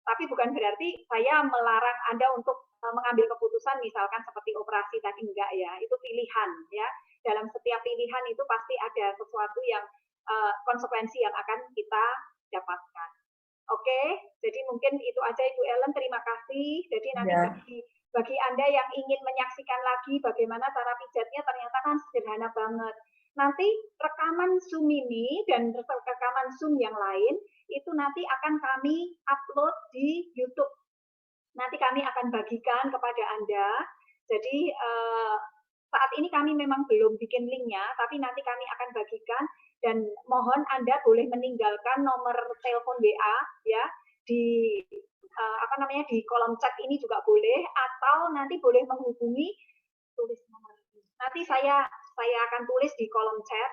Tapi bukan berarti saya melarang Anda untuk mengambil keputusan misalkan seperti operasi tadi, enggak ya, itu pilihan ya. Dalam setiap pilihan itu pasti ada sesuatu yang konsekuensi yang akan kita dapatkan. Oke, jadi mungkin itu aja Ibu Ellen, terima kasih. Jadi nanti Ya. bagi Anda yang ingin menyaksikan lagi bagaimana cara pijatnya, ternyata kan sederhana banget. Nanti rekaman Zoom ini dan rekaman Zoom yang lain itu nanti akan kami upload di YouTube. Nanti kami akan bagikan kepada Anda. Jadi saat ini kami memang belum bikin linknya, tapi nanti kami akan bagikan dan mohon Anda boleh meninggalkan nomor telepon WA ya di di kolom chat ini juga boleh, atau nanti boleh menghubungi, tulis nomor ini. Nanti saya akan tulis di kolom chat.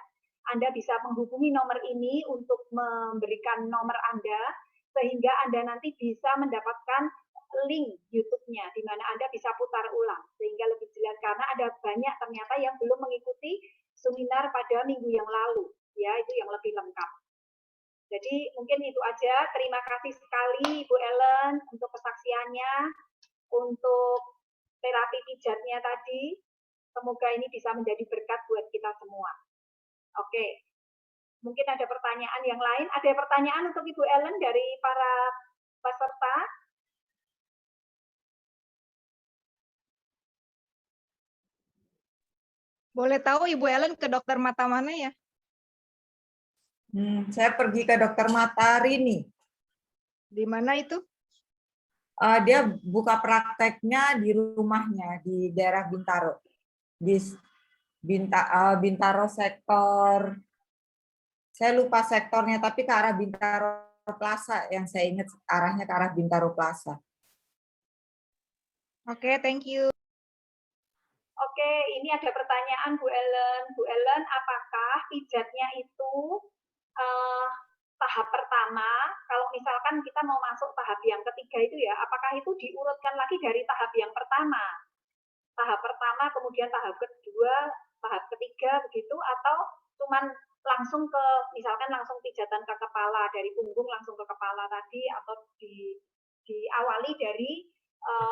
Anda bisa menghubungi nomor ini untuk memberikan nomor Anda sehingga Anda nanti bisa mendapatkan link YouTube-nya di mana Anda bisa putar ulang sehingga lebih jelas, karena ada banyak ternyata yang belum mengikuti seminar pada minggu yang lalu ya, itu yang lebih lengkap. Jadi mungkin itu aja. Terima kasih sekali Ibu Ellen untuk kesaksiannya, untuk terapi pijatnya tadi. Semoga ini bisa menjadi berkat buat kita semua. Oke, mungkin ada pertanyaan yang lain. Ada pertanyaan untuk Ibu Ellen dari para peserta? Boleh tahu Ibu Ellen ke dokter mata mana ya? Saya pergi ke dokter mata Rini. Di mana itu? Dia buka prakteknya di rumahnya di daerah Bintaro. Di Bintaro sektor, saya lupa sektornya, tapi ke arah Bintaro Plaza, yang saya ingat arahnya ke arah Bintaro Plaza. Oke, thank you. Oke, ini ada pertanyaan Bu Ellen. Bu Ellen, apakah pijatnya itu tahap pertama? Kalau misalkan kita mau masuk tahap yang ketiga itu ya, apakah itu diurutkan lagi dari tahap yang pertama? Tahap pertama, kemudian tahap kedua, tahap ketiga begitu, atau cuman langsung ke, misalkan langsung pijatan ke kepala, dari punggung langsung ke kepala tadi, atau diawali dari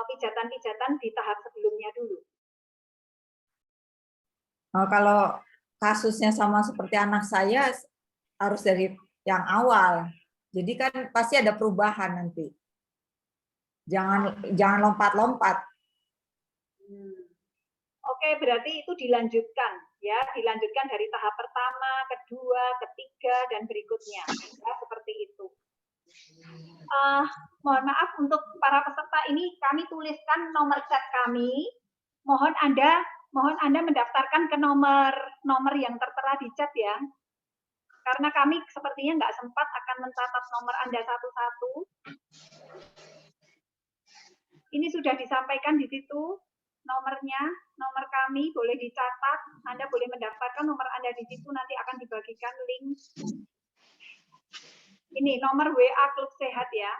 pijatan-pijatan di tahap sebelumnya dulu? Kalau kasusnya sama seperti anak saya, harus dari yang awal. Jadi kan pasti ada perubahan nanti. Jangan lompat-lompat. Oke, berarti itu dilanjutkan ya, dilanjutkan dari tahap pertama, kedua, ketiga, dan berikutnya ya, seperti itu. Mohon maaf untuk para peserta ini, kami tuliskan nomor chat kami. Mohon Anda mendaftarkan ke nomor yang tertera di chat ya. Karena kami sepertinya nggak sempat akan mencatat nomor Anda satu-satu. Ini sudah disampaikan di situ nomornya, nomor kami boleh dicatat. Anda boleh mendaftarkan nomor Anda di situ, nanti akan dibagikan link. Ini nomor WA Klub Sehat ya.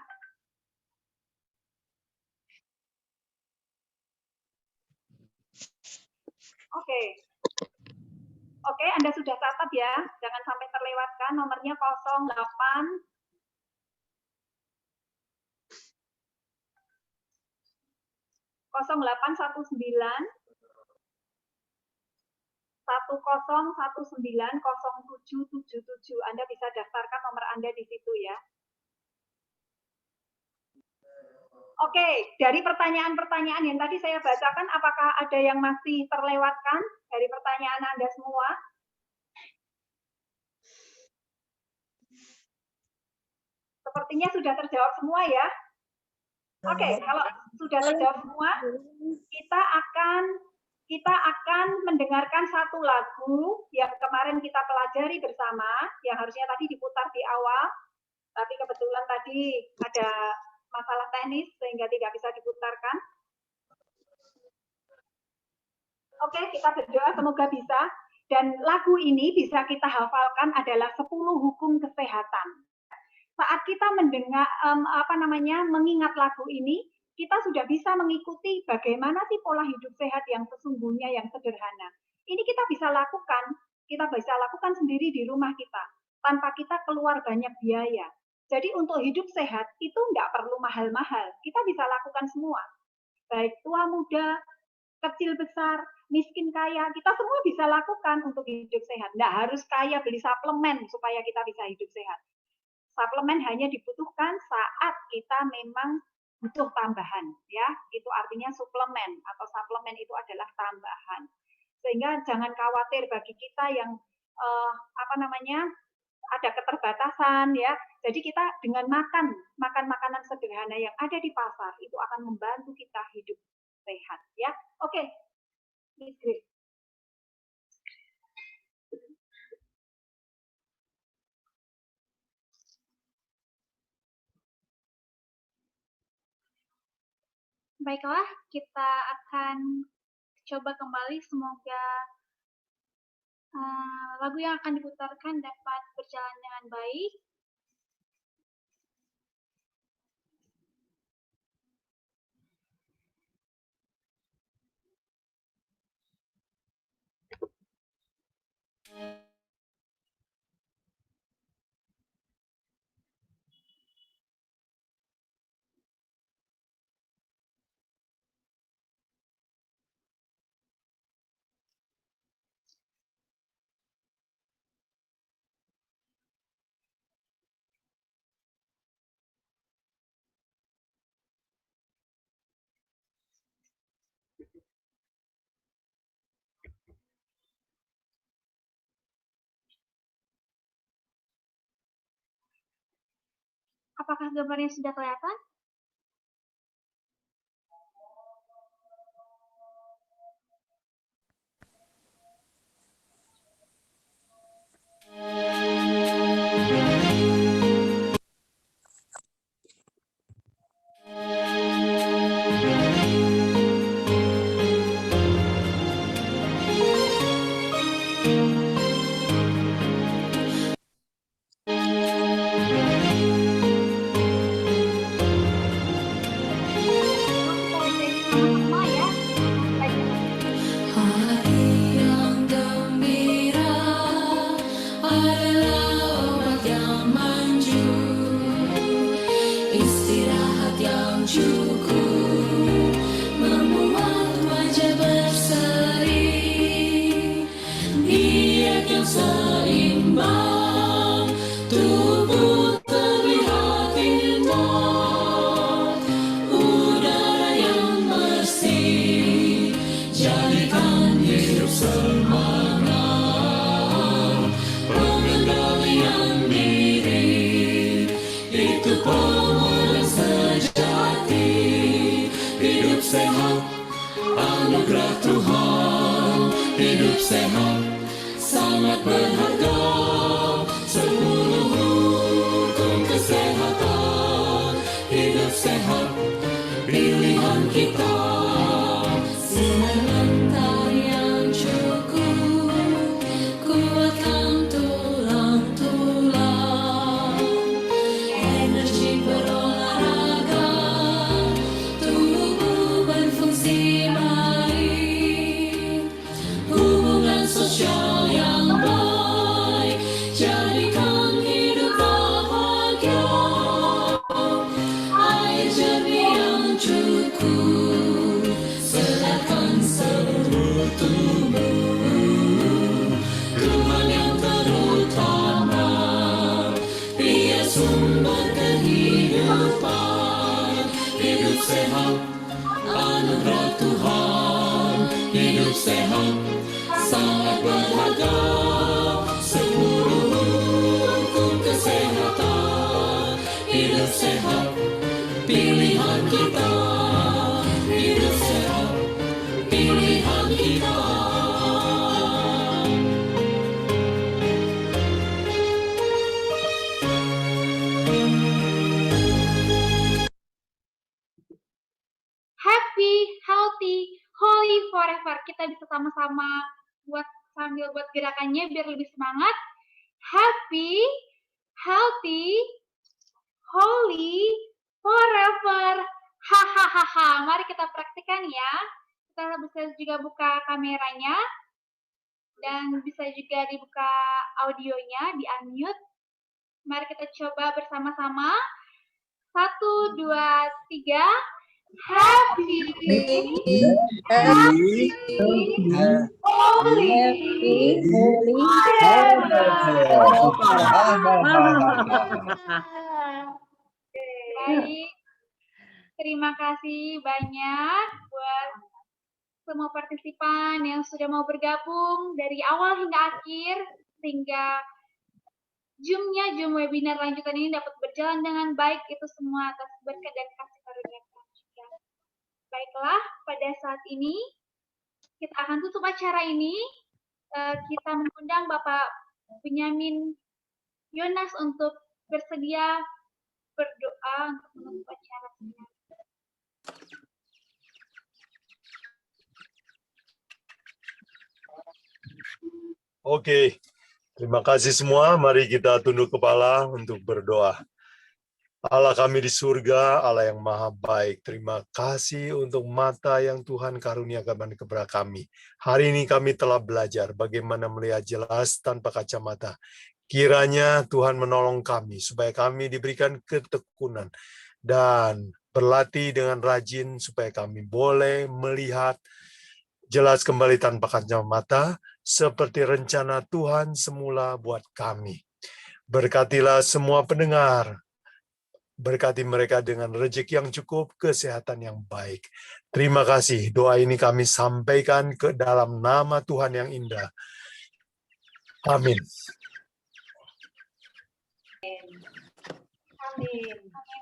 Oke, Anda sudah catat ya, jangan sampai terlewatkan. Nomornya 08 0819 10190777. Anda bisa daftarkan nomor Anda di situ ya. Oke, dari pertanyaan-pertanyaan yang tadi saya bacakan, apakah ada yang masih terlewatkan dari pertanyaan Anda semua? Sepertinya sudah terjawab semua ya. Oke, kalau sudah terjawab semua, kita akan mendengarkan satu lagu yang kemarin kita pelajari bersama, yang harusnya tadi diputar di awal, tapi kebetulan tadi ada masalah teknis sehingga tidak bisa diputarkan. Oke, kita berdoa semoga bisa. Dan lagu ini bisa kita hafalkan adalah 10 hukum kesehatan. Saat kita mendengar mengingat lagu ini, kita sudah bisa mengikuti bagaimana sih pola hidup sehat yang sesungguhnya, yang sederhana. Ini kita bisa lakukan sendiri di rumah kita tanpa kita keluar banyak biaya. Jadi untuk hidup sehat itu nggak perlu mahal-mahal, kita bisa lakukan semua. Baik tua muda, kecil besar, miskin kaya, kita semua bisa lakukan untuk hidup sehat. Nggak harus kaya beli suplemen supaya kita bisa hidup sehat. Suplemen hanya dibutuhkan saat kita memang butuh tambahan, ya. Itu artinya suplemen atau suplemen itu adalah tambahan. Sehingga jangan khawatir bagi kita yang ada keterbatasan, ya. Jadi kita dengan makan makanan sederhana yang ada di pasar itu akan membantu kita hidup sehat, ya. Oke, Miss Grace. Baiklah, kita akan coba kembali. Semoga lagu yang akan diputarkan dapat berjalan dengan baik. Apakah gambarnya sudah kelihatan? Happy, healthy, holy Happy forever. Kita bisa sama-sama sambil buat gerakannya biar lebih semangat. Happy, healthy, holy, forever. Hahaha. Mari kita praktikkan ya. Kita bisa juga buka kameranya dan bisa juga dibuka audionya, di-unmute. Mari kita coba bersama-sama. 1, 2, 3. Happy, Baik, terima kasih banyak buat semua partisipan yang sudah mau bergabung dari awal hingga akhir, sehingga Zoom webinar lanjutan ini dapat berjalan dengan baik. Itu semua atas berkat dan kasih karunia Tuhan juga. Baiklah, pada saat ini kita akan tutup acara ini. Kita mengundang Bapak Benyamin Yonas untuk bersedia berdoa untuk menutup acara ini. Oke, terima kasih semua. Mari kita tunduk kepala untuk berdoa. Allah kami di surga, Allah yang maha baik, terima kasih untuk mata yang Tuhan karuniakan kepada kami. Hari ini kami telah belajar bagaimana melihat jelas tanpa kacamata. Kiranya Tuhan menolong kami, supaya kami diberikan ketekunan dan berlatih dengan rajin, supaya kami boleh melihat jelas kembali tanpa kacamata, seperti rencana Tuhan semula buat kami. Berkatilah semua pendengar, berkati mereka dengan rezeki yang cukup, kesehatan yang baik. Terima kasih, doa ini kami sampaikan ke dalam nama Tuhan yang indah. Amin. Amin.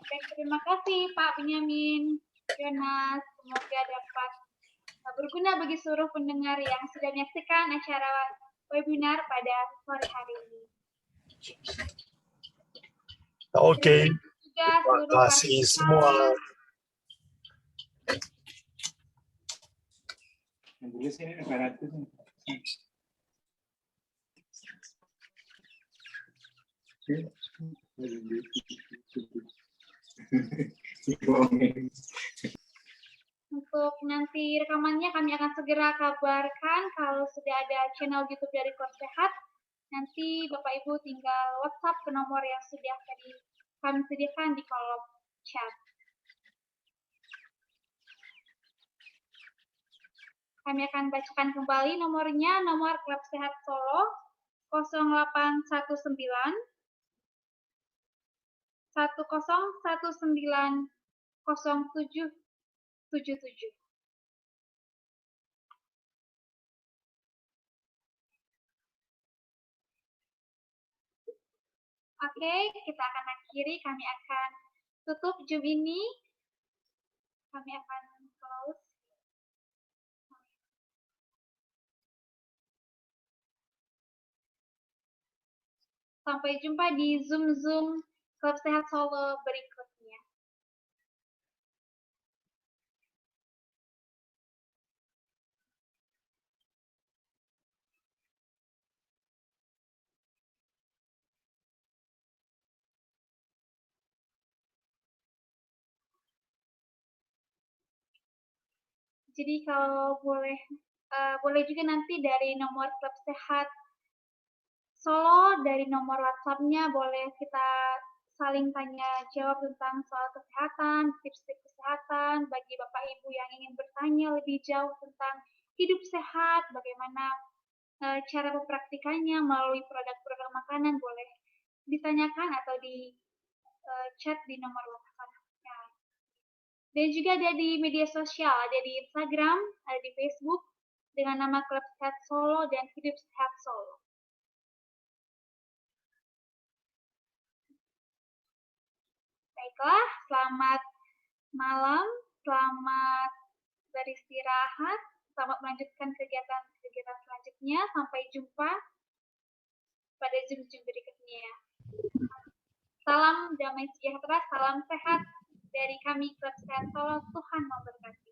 Baik, terima kasih Pak Benyamin Yonas. Semoga dapat berguna bagi seluruh pendengar yang sudah menyaksikan acara webinar pada sore hari ini. Oke. Terima kasih semua. Untuk nanti rekamannya kami akan segera kabarkan kalau sudah ada channel YouTube dari Klub Sehat. Nanti Bapak Ibu tinggal WhatsApp ke nomor yang sudah tadi kami sediakan di kolom chat. Kami akan bacakan kembali nomornya, nomor Klub Sehat Solo 0819 1019 0777. Oke, kita akan akhiri. Kami akan tutup Zoom ini. Kami akan close. Sampai jumpa di Zoom Klub Sehat Solo berikutnya. Jadi kalau boleh juga nanti dari nomor Klub Sehat Solo, dari nomor WhatsApp-nya boleh kita saling tanya jawab tentang soal kesehatan, tips-tips kesehatan bagi Bapak Ibu yang ingin bertanya lebih jauh tentang hidup sehat, bagaimana cara mempraktikannya melalui produk-produk makanan, boleh ditanyakan atau di chat di nomor WhatsApp. Dan juga ada di media sosial, ada di Instagram, ada di Facebook, dengan nama Klub Sehat Solo dan Hidup Sehat Solo. Baiklah, selamat malam, selamat beristirahat, selamat melanjutkan kegiatan selanjutnya. Sampai jumpa pada Zoom berikutnya. Salam damai sejahtera, salam sehat dari kami Klub Sehat Solo. Tuhan memberkati.